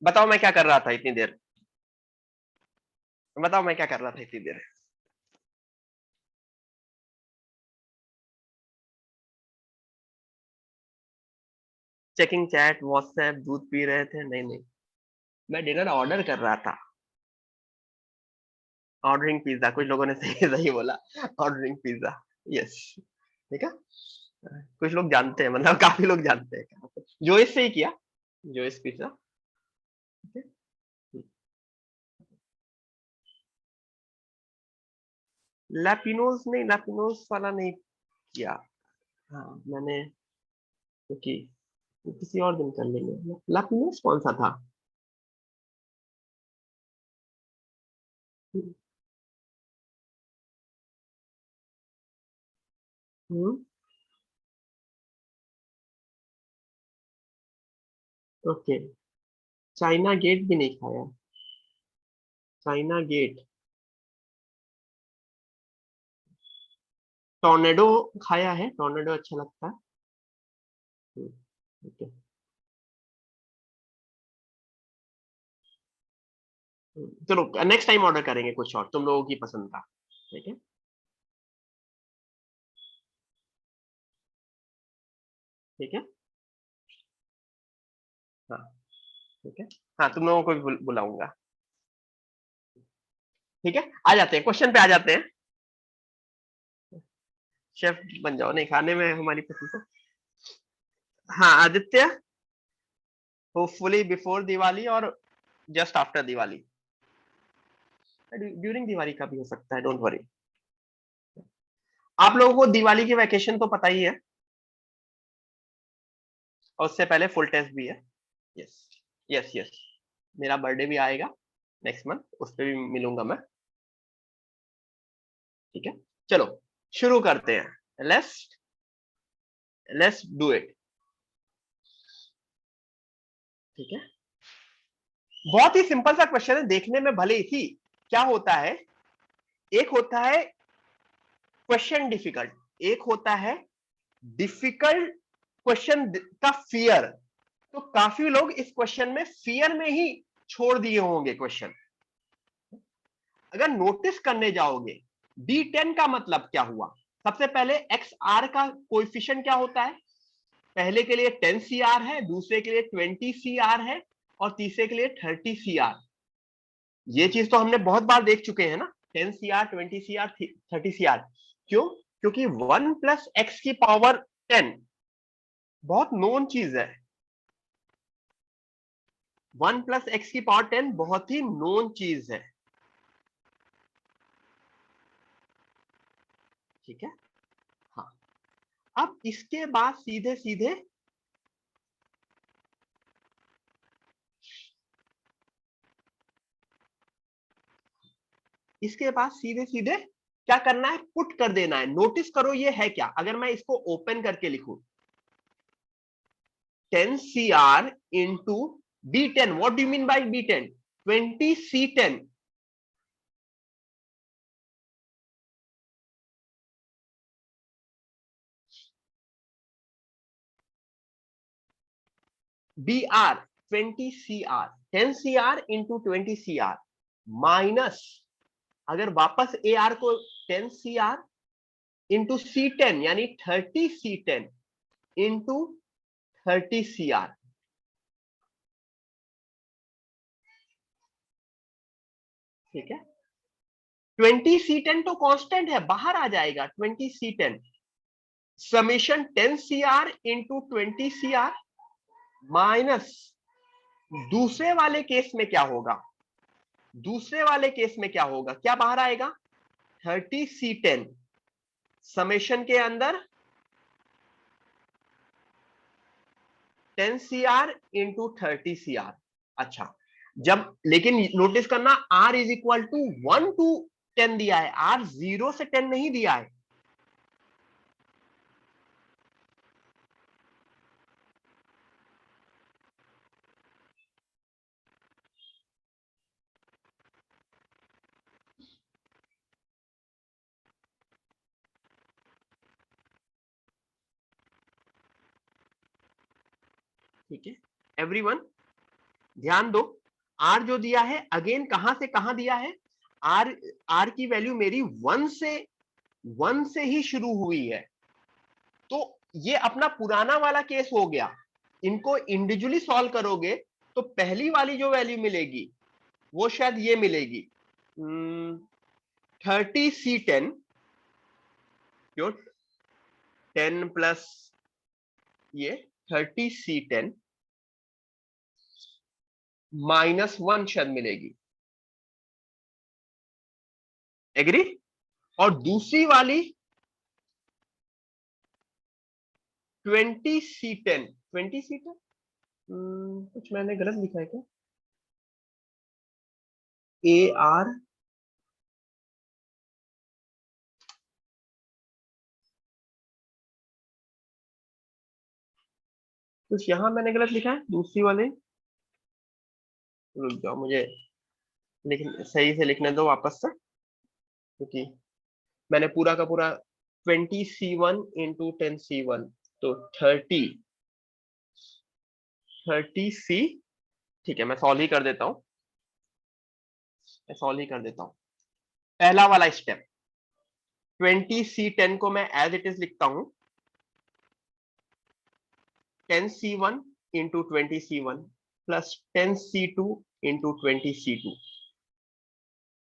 बताओ मैं क्या कर रहा था इतनी देर। बताओ मैं क्या कर रहा था इतनी देर। चेकिंग चैट, व्हाट्सएप, दूध पी रहे थे। नहीं नहीं, मैं डिनर ऑर्डर कर रहा था। ऑर्डरिंग पिज्जा, कुछ लोगों ने सही सही बोला। Ordering pizza, yes. ठीक है, कुछ लोग जानते हैं, मतलब काफी लोग जानते हैं। जोइस से ही किया, जोइस पिज्जा। ठीक है, लैपिनोज नहीं, लैपिनोज वाला नहीं किया। हाँ मैंने, क्योंकि किसी और दिन कर लेंगे। लैपिनोज कौन सा था? हम्म, ओके। चाइना गेट भी नहीं खाया। चाइना गेट, टॉर्नेडो खाया है, टॉर्नेडो अच्छा लगता है। ठीक है। चलो नेक्स्ट टाइम ऑर्डर करेंगे कुछ और तुम लोगों की पसंद का। ठीक है, ठीक है। हाँ, ठीक है। हाँ, तुम लोगों को भी बुलाऊंगा। ठीक है, आ जाते हैं क्वेश्चन पे, आ जाते हैं। शेफ बन जाओ, नहीं खाने में हमारी पसंद तो। हाँ आदित्य, होपफुली बिफोर दिवाली और just after Diwali. During Diwali का भी हो सकता है, डोंट वरी। आप लोगों को दिवाली की वैकेशन तो पता ही है, और उससे पहले फुल टेस्ट भी है। Yes, yes, yes. मेरा बर्थडे भी आएगा नेक्स्ट मंथ, उस पर भी मिलूंगा मैं। ठीक है, चलो। शुरू करते हैं, लेट्स डू इट। ठीक है, बहुत ही सिंपल सा क्वेश्चन है, देखने में भले ही क्या होता है, एक होता है क्वेश्चन डिफिकल्ट, एक होता है डिफिकल्ट क्वेश्चन का फियर। तो काफी लोग इस क्वेश्चन में फियर में ही छोड़ दिए होंगे क्वेश्चन। अगर नोटिस करने जाओगे, D10 का मतलब क्या हुआ? सबसे पहले एक्स आर का कोएफिशिएंट क्या होता है? पहले के लिए 10 CR है, दूसरे के लिए 20 CR है, और तीसरे के लिए 30 CR। ये चीज तो हमने बहुत बार देख चुके हैं ना, 10 CR, 20 CR, 30 CR। क्यों? क्योंकि 1 प्लस एक्स की पावर 10 बहुत नोन चीज है। 1 प्लस एक्स की पावर 10 बहुत ही नोन चीज है। ठीक है, हाँ। अब इसके बाद सीधे सीधे क्या करना है? पुट कर देना है। नोटिस करो ये है क्या, अगर मैं इसको ओपन करके लिखूं 10 CR into B10, what do you mean by B10? 20 C10। BR 20 CR, 10 CR into 20 CR minus, अगर वापस AR को 10 CR इंटू C10 यानी 30 C10 इंटू 30 CR। ठीक है, 20 C10 तो कांस्टेंट है, बाहर आ जाएगा 20 C10 summation 10 CR into 20 CR minus, दूसरे वाले केस में क्या होगा? दूसरे वाले केस में क्या होगा, क्या बाहर आएगा? 30 C10 समेशन के अंदर 10 CR इंटू 30 CR। अच्छा, जब लेकिन नोटिस करना R is equal to 1 to 10 दिया है, R 0 से 10 नहीं दिया है। ठीक है एवरीवन, ध्यान दो, R जो दिया है अगेन कहां से कहां दिया है? R की वैल्यू मेरी 1 से ही शुरू हुई है। तो ये अपना पुराना वाला केस हो गया। इनको इंडिविजुअली सॉल्व करोगे तो पहली वाली जो वैल्यू मिलेगी वो शायद ये मिलेगी 30 C10, जो 10 प्लस ये 30 C10 -1 शायद मिलेगी। एग्री? और दूसरी वाली 20 C10, 20 C10 कुछ मैंने गलत लिखा है क्या? AR कुछ यहां मैंने गलत लिखा है, दूसरी वाले, रुक जाओ मुझे सही से लिखने दो वापस से, क्योंकि मैंने पूरा का पूरा 20 C1 इंटू 10 C1, तो 30 C। ठीक है, मैं सॉल्व ही कर देता हूं, पहला वाला स्टेप 20 C10 को मैं एज इट इज लिखता हूं 10 C1 into 20 C1 plus 10 C2 into 20 C2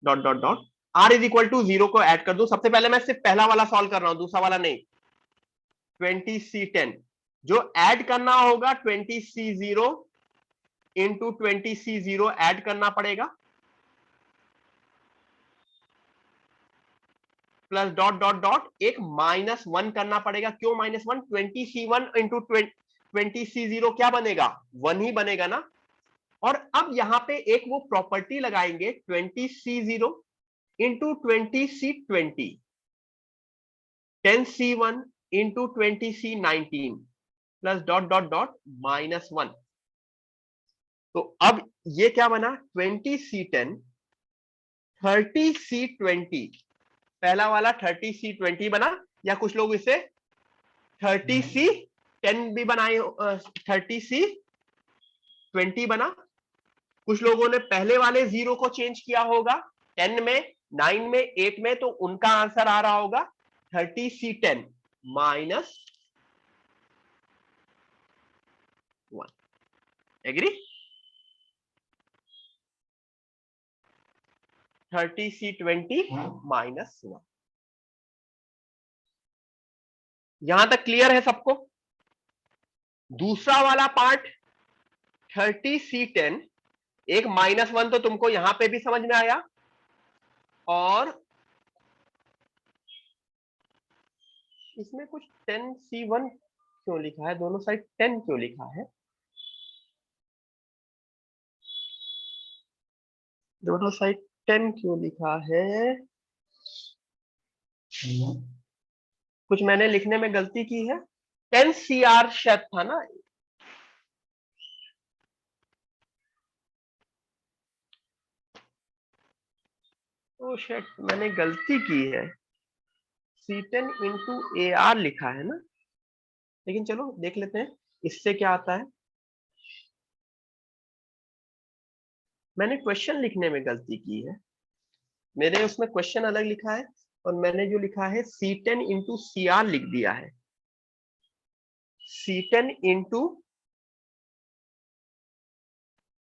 dot dot dot R is equal to 0 को ऐड कर दो। सबसे पहले मैं सिर्फ पहला वाला सॉल्व कर रहा हूं, दूसरा वाला नहीं। 20 C10 जो ऐड करना होगा 20 C0 इंटू 20 C0 ऐड करना पड़ेगा, प्लस डॉट डॉट डॉट एक -1 करना पड़ेगा। क्यों -1? 20 C1 इंटू 20 C0 क्या बनेगा? 1 ही बनेगा ना। और अब यहां पे एक वो प्रॉपर्टी लगाएंगे 20 C0 into 20 C20। 10C1 into 20C19 plus dot dot dot -1। तो अब ये क्या बना, 20C10 30C20, पहला वाला 30C20 बना, या कुछ लोग इसे 30C10 भी बनाए, 30C20 बना। कुछ लोगों ने पहले वाले 0 को चेंज किया होगा 10 में, 9 में, 8 में, तो उनका आंसर आ रहा होगा 30C10 -1। एग्री? 30C20 -1। यहां तक क्लियर है सबको? दूसरा वाला पार्ट 30C10, एक -1 तो तुमको यहां पे भी समझ में आया, और इसमें कुछ 10C1 क्यों लिखा है, दोनों साइड 10 क्यों लिखा है, दोनों साइड 10 क्यों लिखा है? कुछ मैंने लिखने में गलती की है। 10CR शायद था ना, तो शायद मैंने गलती की है, C10 इंटू AR लिखा है ना, लेकिन चलो देख लेते हैं इससे क्या आता है। मैंने क्वेश्चन लिखने में गलती की है, मेरे उसमें क्वेश्चन अलग लिखा है, और मैंने जो लिखा है C10 इंटू CR लिख दिया है। C10 इंटू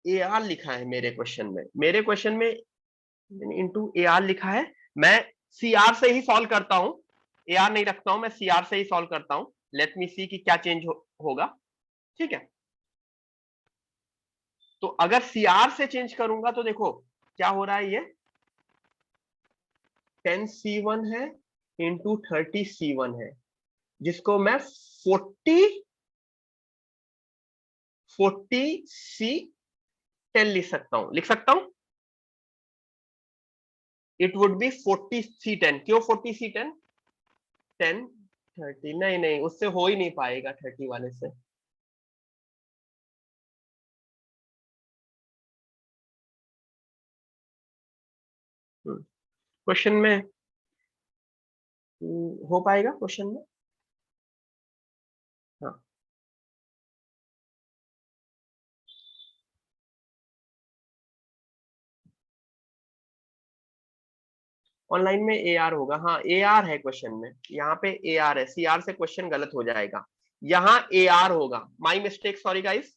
AR लिखा है मेरे क्वेश्चन में, मेरे क्वेश्चन में इंटू AR लिखा है। मैं CR से ही सॉल्व करता हूं, AR नहीं रखता हूं, मैं CR से ही सॉल्व करता हूं। लेट मी सी कि क्या चेंज होगा। ठीक है, तो अगर CR से चेंज करूंगा तो देखो क्या हो रहा है, ये 10C1 है इंटू 30C1 है, जिसको मैं 40C10 लिख सकता हूं। It would be 40C10। क्यों 40C10? 10 30, नहीं नहीं, उससे हो ही नहीं पाएगा 30 वाले से। क्वेश्चन में हो पाएगा, क्वेश्चन में। हाँ, ऑनलाइन में AR होगा, हाँ AR है क्वेश्चन में, यहाँ पे AR है, CR से क्वेश्चन गलत हो जाएगा, यहाँ AR होगा। My mistake, sorry guys,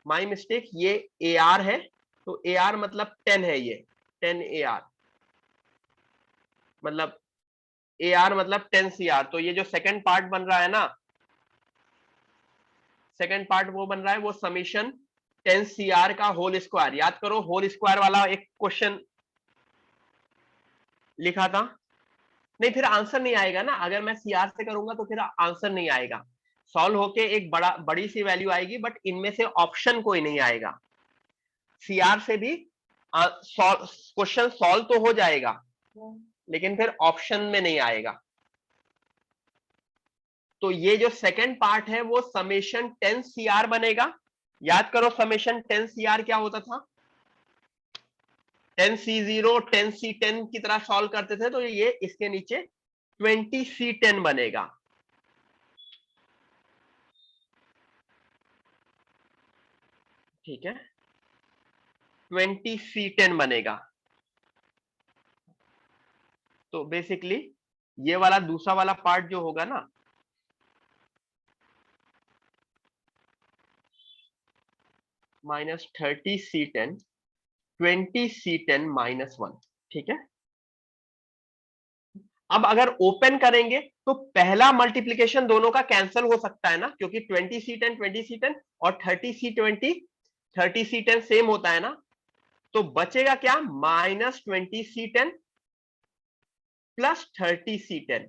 my mistake, ये AR है, तो AR मतलब 10 है, ये 10 AR मतलब AR मतलब 10CR। तो ये जो सेकंड पार्ट बन रहा है ना, सेकंड पार्ट वो बन रहा है, वो समीशन 10CR का होल स्क्वायर। याद करो, होल स्क्वायर वाला एक क्वेश्चन लिखा था, नहीं फिर आंसर नहीं आएगा ना, अगर मैं CR से करूंगा तो फिर आंसर नहीं आएगा, सॉल्व होके एक बड़ी सी वैल्यू आएगी, बट इनमें से ऑप्शन कोई नहीं आएगा। CR से भी क्वेश्चन सॉल्व तो हो जाएगा, लेकिन फिर ऑप्शन में नहीं आएगा। तो ये जो सेकंड पार्ट है वो समेशन 10CR बनेगा। याद करो समेशन 10CR क्या होता था, 10C0 10C10 की तरह सॉल्व करते थे, तो ये इसके नीचे 20C10 बनेगा। ठीक है, 20C10 बनेगा। तो बेसिकली ये वाला दूसरा वाला पार्ट जो होगा ना, -30C10 20C10 -1। ठीक है, अब अगर ओपन करेंगे तो पहला मल्टीप्लीकेशन दोनों का कैंसिल हो सकता है ना, क्योंकि 20C10 और 30C10 सेम होता है ना, तो बचेगा क्या, -20C10 प्लस 30C10।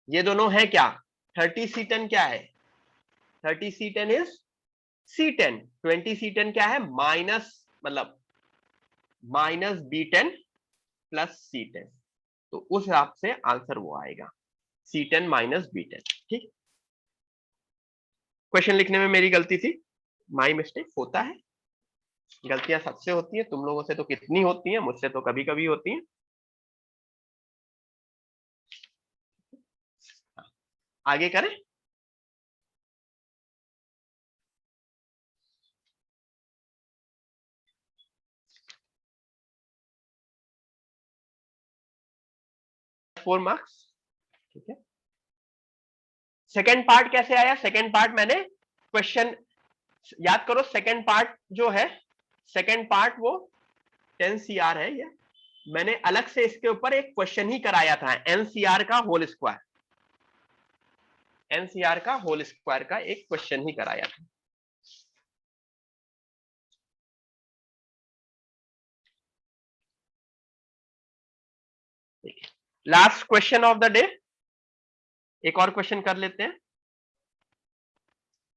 ये दोनों है क्या, 30C10 क्या है, 30C10 इज C10, 20C10 क्या है, माइनस मतलब -B10 प्लस C10। तो उस हिसाब से आंसर वो आएगा। C10 minus B10। ठीक, क्वेश्चन लिखने में मेरी गलती थी, माई मिस्टेक, होता है, गलतियां सबसे होती है, तुम लोगों से तो कितनी होती हैं, मुझसे तो कभी कभी होती हैं। आगे करें। Four marks. ठीक है, सेकेंड पार्ट कैसे आया? सेकेंड पार्ट मैंने क्वेश्चन, याद करो सेकेंड पार्ट जो है, सेकेंड पार्ट वो 10 CR है ये, मैंने अलग से इसके ऊपर एक क्वेश्चन ही कराया था, NCR का होल स्क्वायर, NCR का होल स्क्वायर का एक क्वेश्चन ही कराया था। Last question of the day, एक और क्वेश्चन कर लेते हैं।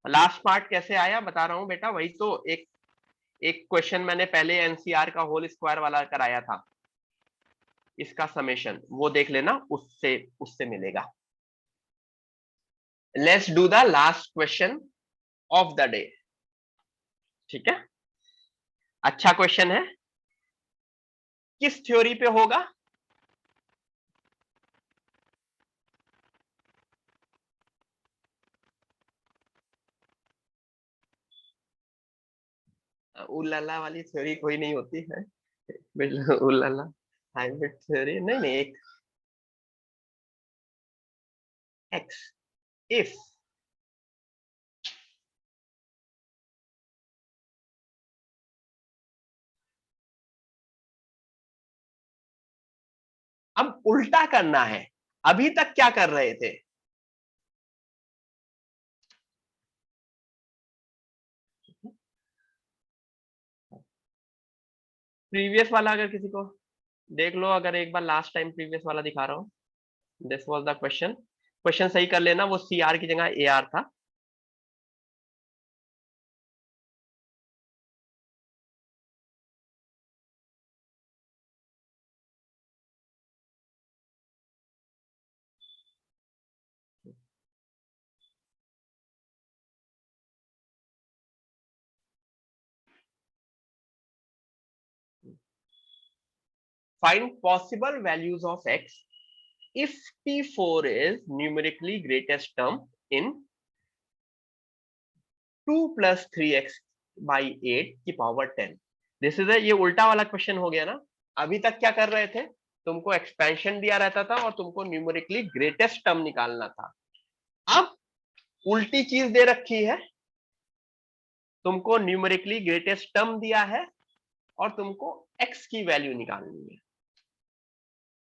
लास्ट पार्ट कैसे आया बता रहा हूं बेटा, वही तो एक एक क्वेश्चन मैंने पहले एनसीआर का होल स्क्वायर वाला कराया था, इसका समेशन वो देख लेना, उससे उससे मिलेगा। Let's do the last question of the day. ठीक है, अच्छा क्वेश्चन है, किस थ्योरी पे होगा? उल्लाला वाली थ्योरी कोई नहीं होती है, उल्लाला हाइब्रिड थ्योरी नहीं, नहीं, एक एक्स इफ अब उल्टा करना है, अभी तक क्या कर रहे थे? प्रीवियस वाला अगर किसी को देख लो, अगर एक बार लास्ट टाइम प्रीवियस वाला दिखा रहा हूं, this was the question, question सही कर लेना, वो सी आर की जगह ए आर था। Find possible values of x if t4 is numerically greatest term in 2 plus 3x by 8 की पावर 10। दिस इज ये उल्टा वाला क्वेश्चन हो गया ना, अभी तक क्या कर रहे थे, तुमको एक्सपेंशन दिया रहता था और तुमको न्यूमेरिकली ग्रेटेस्ट टर्म निकालना था। अब उल्टी चीज दे रखी है, तुमको न्यूमेरिकली ग्रेटेस्ट टर्म दिया है और तुमको एक्स की वैल्यू निकालनी है।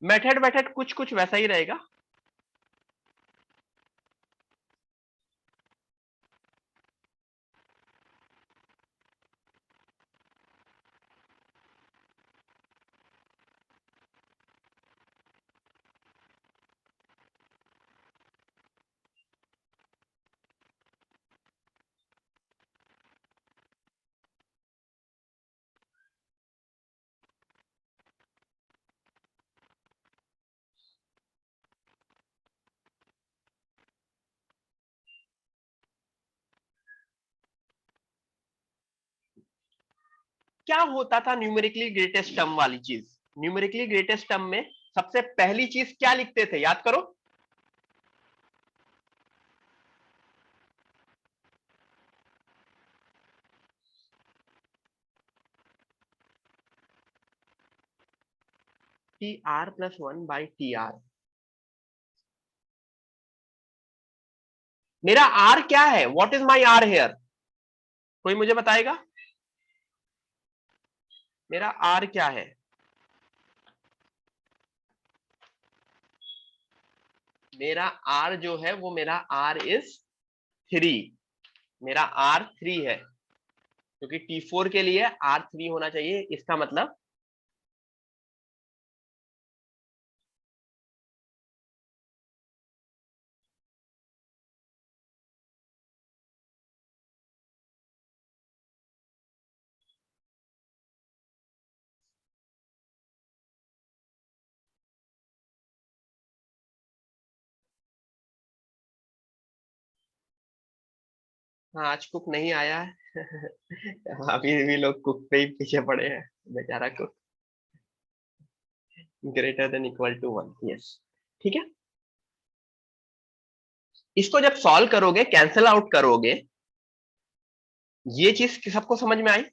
मेथड मेथड कुछ कुछ वैसा ही रहेगा। क्या होता था न्यूमेरिकली ग्रेटेस्ट टर्म वाली चीज? न्यूमेरिकली ग्रेटेस्ट टर्म में सबसे पहली चीज क्या लिखते थे, याद करो? T r plus 1/TR। मेरा आर क्या है? What is my r here? कोई मुझे बताएगा, मेरा आर क्या है? मेरा आर जो है वो मेरा आर इज 3, मेरा आर 3 है, क्योंकि T4 के लिए R3 होना चाहिए, इसका मतलब हाँ, आज कुक नहीं आया है। अभी भी लोग कुक पे ही पीछे पड़े हैं, बेचारा cook. Greater than equal to 1, yes. ठीक है, इसको जब सॉल्व करोगे, कैंसिल आउट करोगे, ये चीज सबको समझ में आई?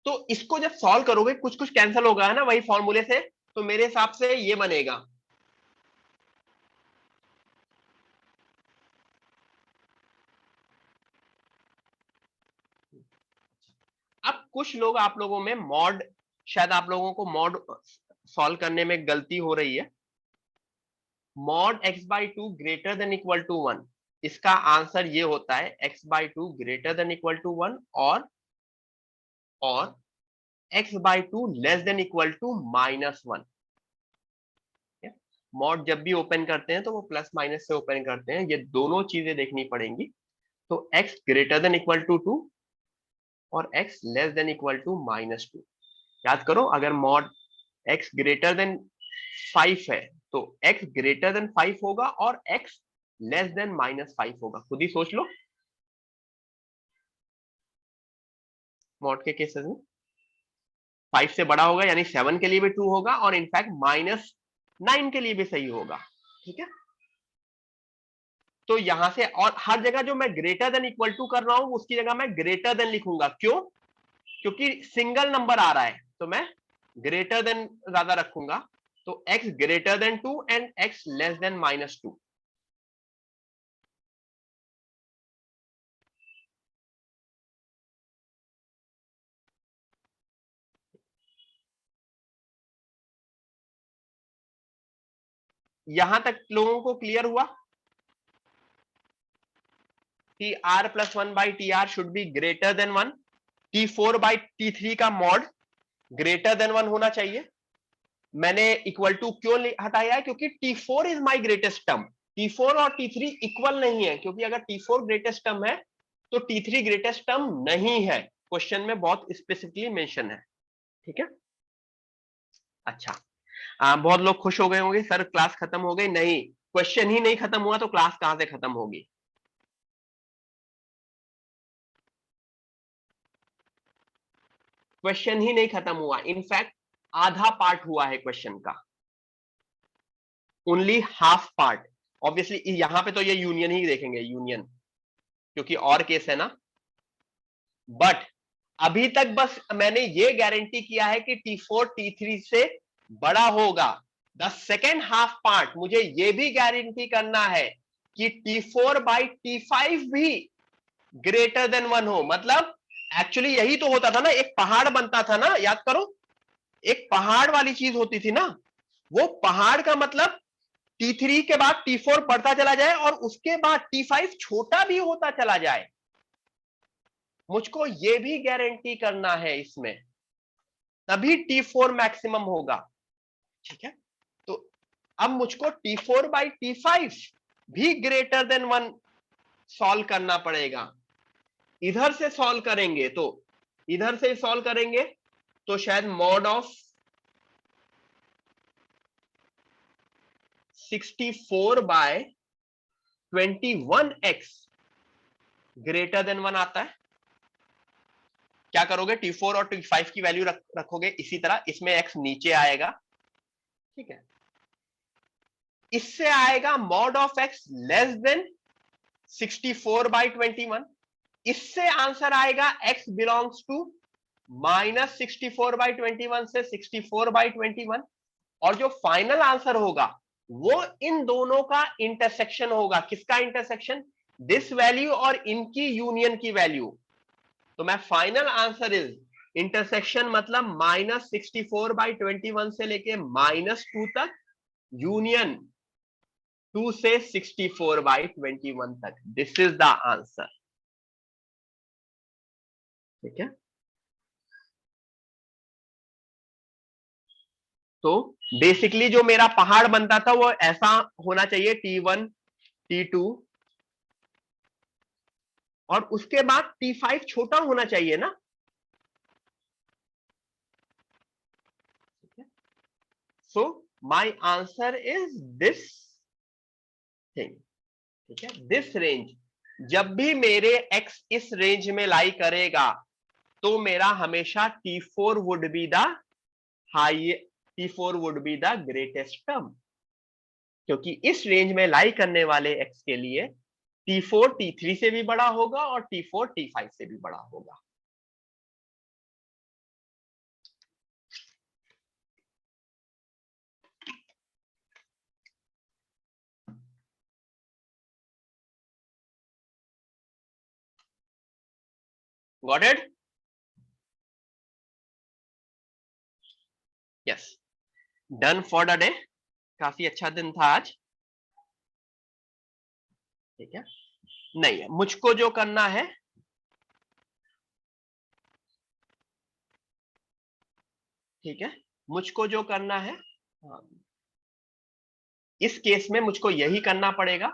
तो इसको जब सॉल्व करोगे, कुछ कुछ कैंसिल होगा, है ना, वही फॉर्मूले से, तो मेरे हिसाब से ये बनेगा। अब कुछ लोग, आप लोगों में मॉड, शायद आप लोगों को मॉड सॉल्व करने में गलती हो रही है। Mod x by two greater than equal to 1, इसका आंसर ये होता है x by two greater than equal to 1 और x by two less than equal to -1। Mod जब भी ओपन करते हैं तो वो प्लस माइनस से ओपन करते हैं, ये दोनों चीजें देखनी पड़ेंगी। तो x greater than equal to 2 और x less than equal to -2। याद करो, अगर मॉड x ग्रेटर देन 5 है तो x ग्रेटर देन 5 होगा और x लेस देन -5 होगा। खुद ही सोच लो, मॉड के केसेस में 5 से बड़ा होगा, यानी 7 के लिए भी 2 होगा, और इनफैक्ट -9 के लिए भी सही होगा। ठीक है, तो यहां से, और हर जगह जो मैं ग्रेटर देन इक्वल टू कर रहा हूं उसकी जगह मैं ग्रेटर देन लिखूंगा। क्यों? क्योंकि सिंगल नंबर आ रहा है, तो मैं ग्रेटर देन ज्यादा रखूंगा। तो x greater then 2 and x less then -2। यहां तक लोगों को क्लियर हुआ कि r plus 1 by T R should be greater than 1, T4 by T3 का मॉड ग्रेटर देन 1 होना चाहिए। मैंने इक्वल टू क्यों हटाया है? क्योंकि T4 is my greatest term. T4 और T3 इक्वल नहीं है, क्योंकि अगर T4 ग्रेटेस्ट टर्म है तो T3 ग्रेटेस्ट टर्म नहीं है। क्वेश्चन में बहुत स्पेसिफिकली मेंशन है। ठीक है, अच्छा। बहुत लोग खुश हो गए होंगे, सर क्लास खत्म हो गई। नहीं, क्वेश्चन ही नहीं खत्म हुआ तो क्लास कहां से खत्म होगी? क्वेश्चन ही नहीं खत्म हुआ, इनफैक्ट आधा पार्ट हुआ है क्वेश्चन का, ओनली हाफ पार्ट। ऑब्वियसली यहां पे तो ये यूनियन ही देखेंगे, यूनियन, क्योंकि और केस है ना। बट अभी तक बस मैंने ये गारंटी किया है कि T4 T3 से बड़ा होगा। द सेकेंड हाफ पार्ट मुझे ये भी गारंटी करना है कि T4 बाई T5 भी ग्रेटर देन 1 हो। मतलब एक्चुअली यही तो होता था ना, एक पहाड़ बनता था ना, याद करो, एक पहाड़ वाली चीज होती थी ना। वो पहाड़ का मतलब T3 के बाद T4 बढ़ता चला जाए और उसके बाद T5 छोटा भी होता चला जाए। मुझको ये भी गारंटी करना है इसमें, तभी T4 मैक्सिमम होगा। ठीक है, तो अब मुझको T4 बाई T5 भी ग्रेटर देन 1 सॉल्व करना पड़ेगा। इधर से सॉल्व करेंगे तो, इधर से सॉल्व करेंगे तो शायद mod of 64 by 21x greater than 1 आता है। क्या करोगे? T4 और T5 की वैल्यू रखोगे इसी तरह, इसमें x नीचे आएगा। ठीक है, इससे आएगा mod of x less then 64 by 21। इससे आंसर आएगा x बिलोंग्स टू -64 बाई 21 से 64 बाई 21। और जो फाइनल आंसर होगा वो इन दोनों का इंटरसेक्शन होगा। किसका इंटरसेक्शन? दिस वैल्यू और इनकी यूनियन की वैल्यू। तो मैं फाइनल आंसर इज इंटरसेक्शन, मतलब -64 बाई 21 से लेके -2 तक यूनियन 2 से 64/21 तक। This is the answer. ठीक है, तो बेसिकली जो मेरा पहाड़ बनता था वो ऐसा होना चाहिए, T1 T2 और उसके बाद T5 छोटा होना चाहिए ना। So my answer is this thing. ठीक है, दिस रेंज। जब भी मेरे एक्स इस रेंज में लाई करेगा तो मेरा हमेशा T4 would be the high, T4 would be the greatest term, क्योंकि इस रेंज में लाई करने वाले एक्स के लिए T4 T3 से भी बड़ा होगा और T4 T5 से भी बड़ा होगा। Got it? Yes, done for the day. काफी अच्छा दिन था आज। ठीक है, नहीं मुझको जो करना है, ठीक है, मुझको जो करना है, इस केस में मुझको यही करना पड़ेगा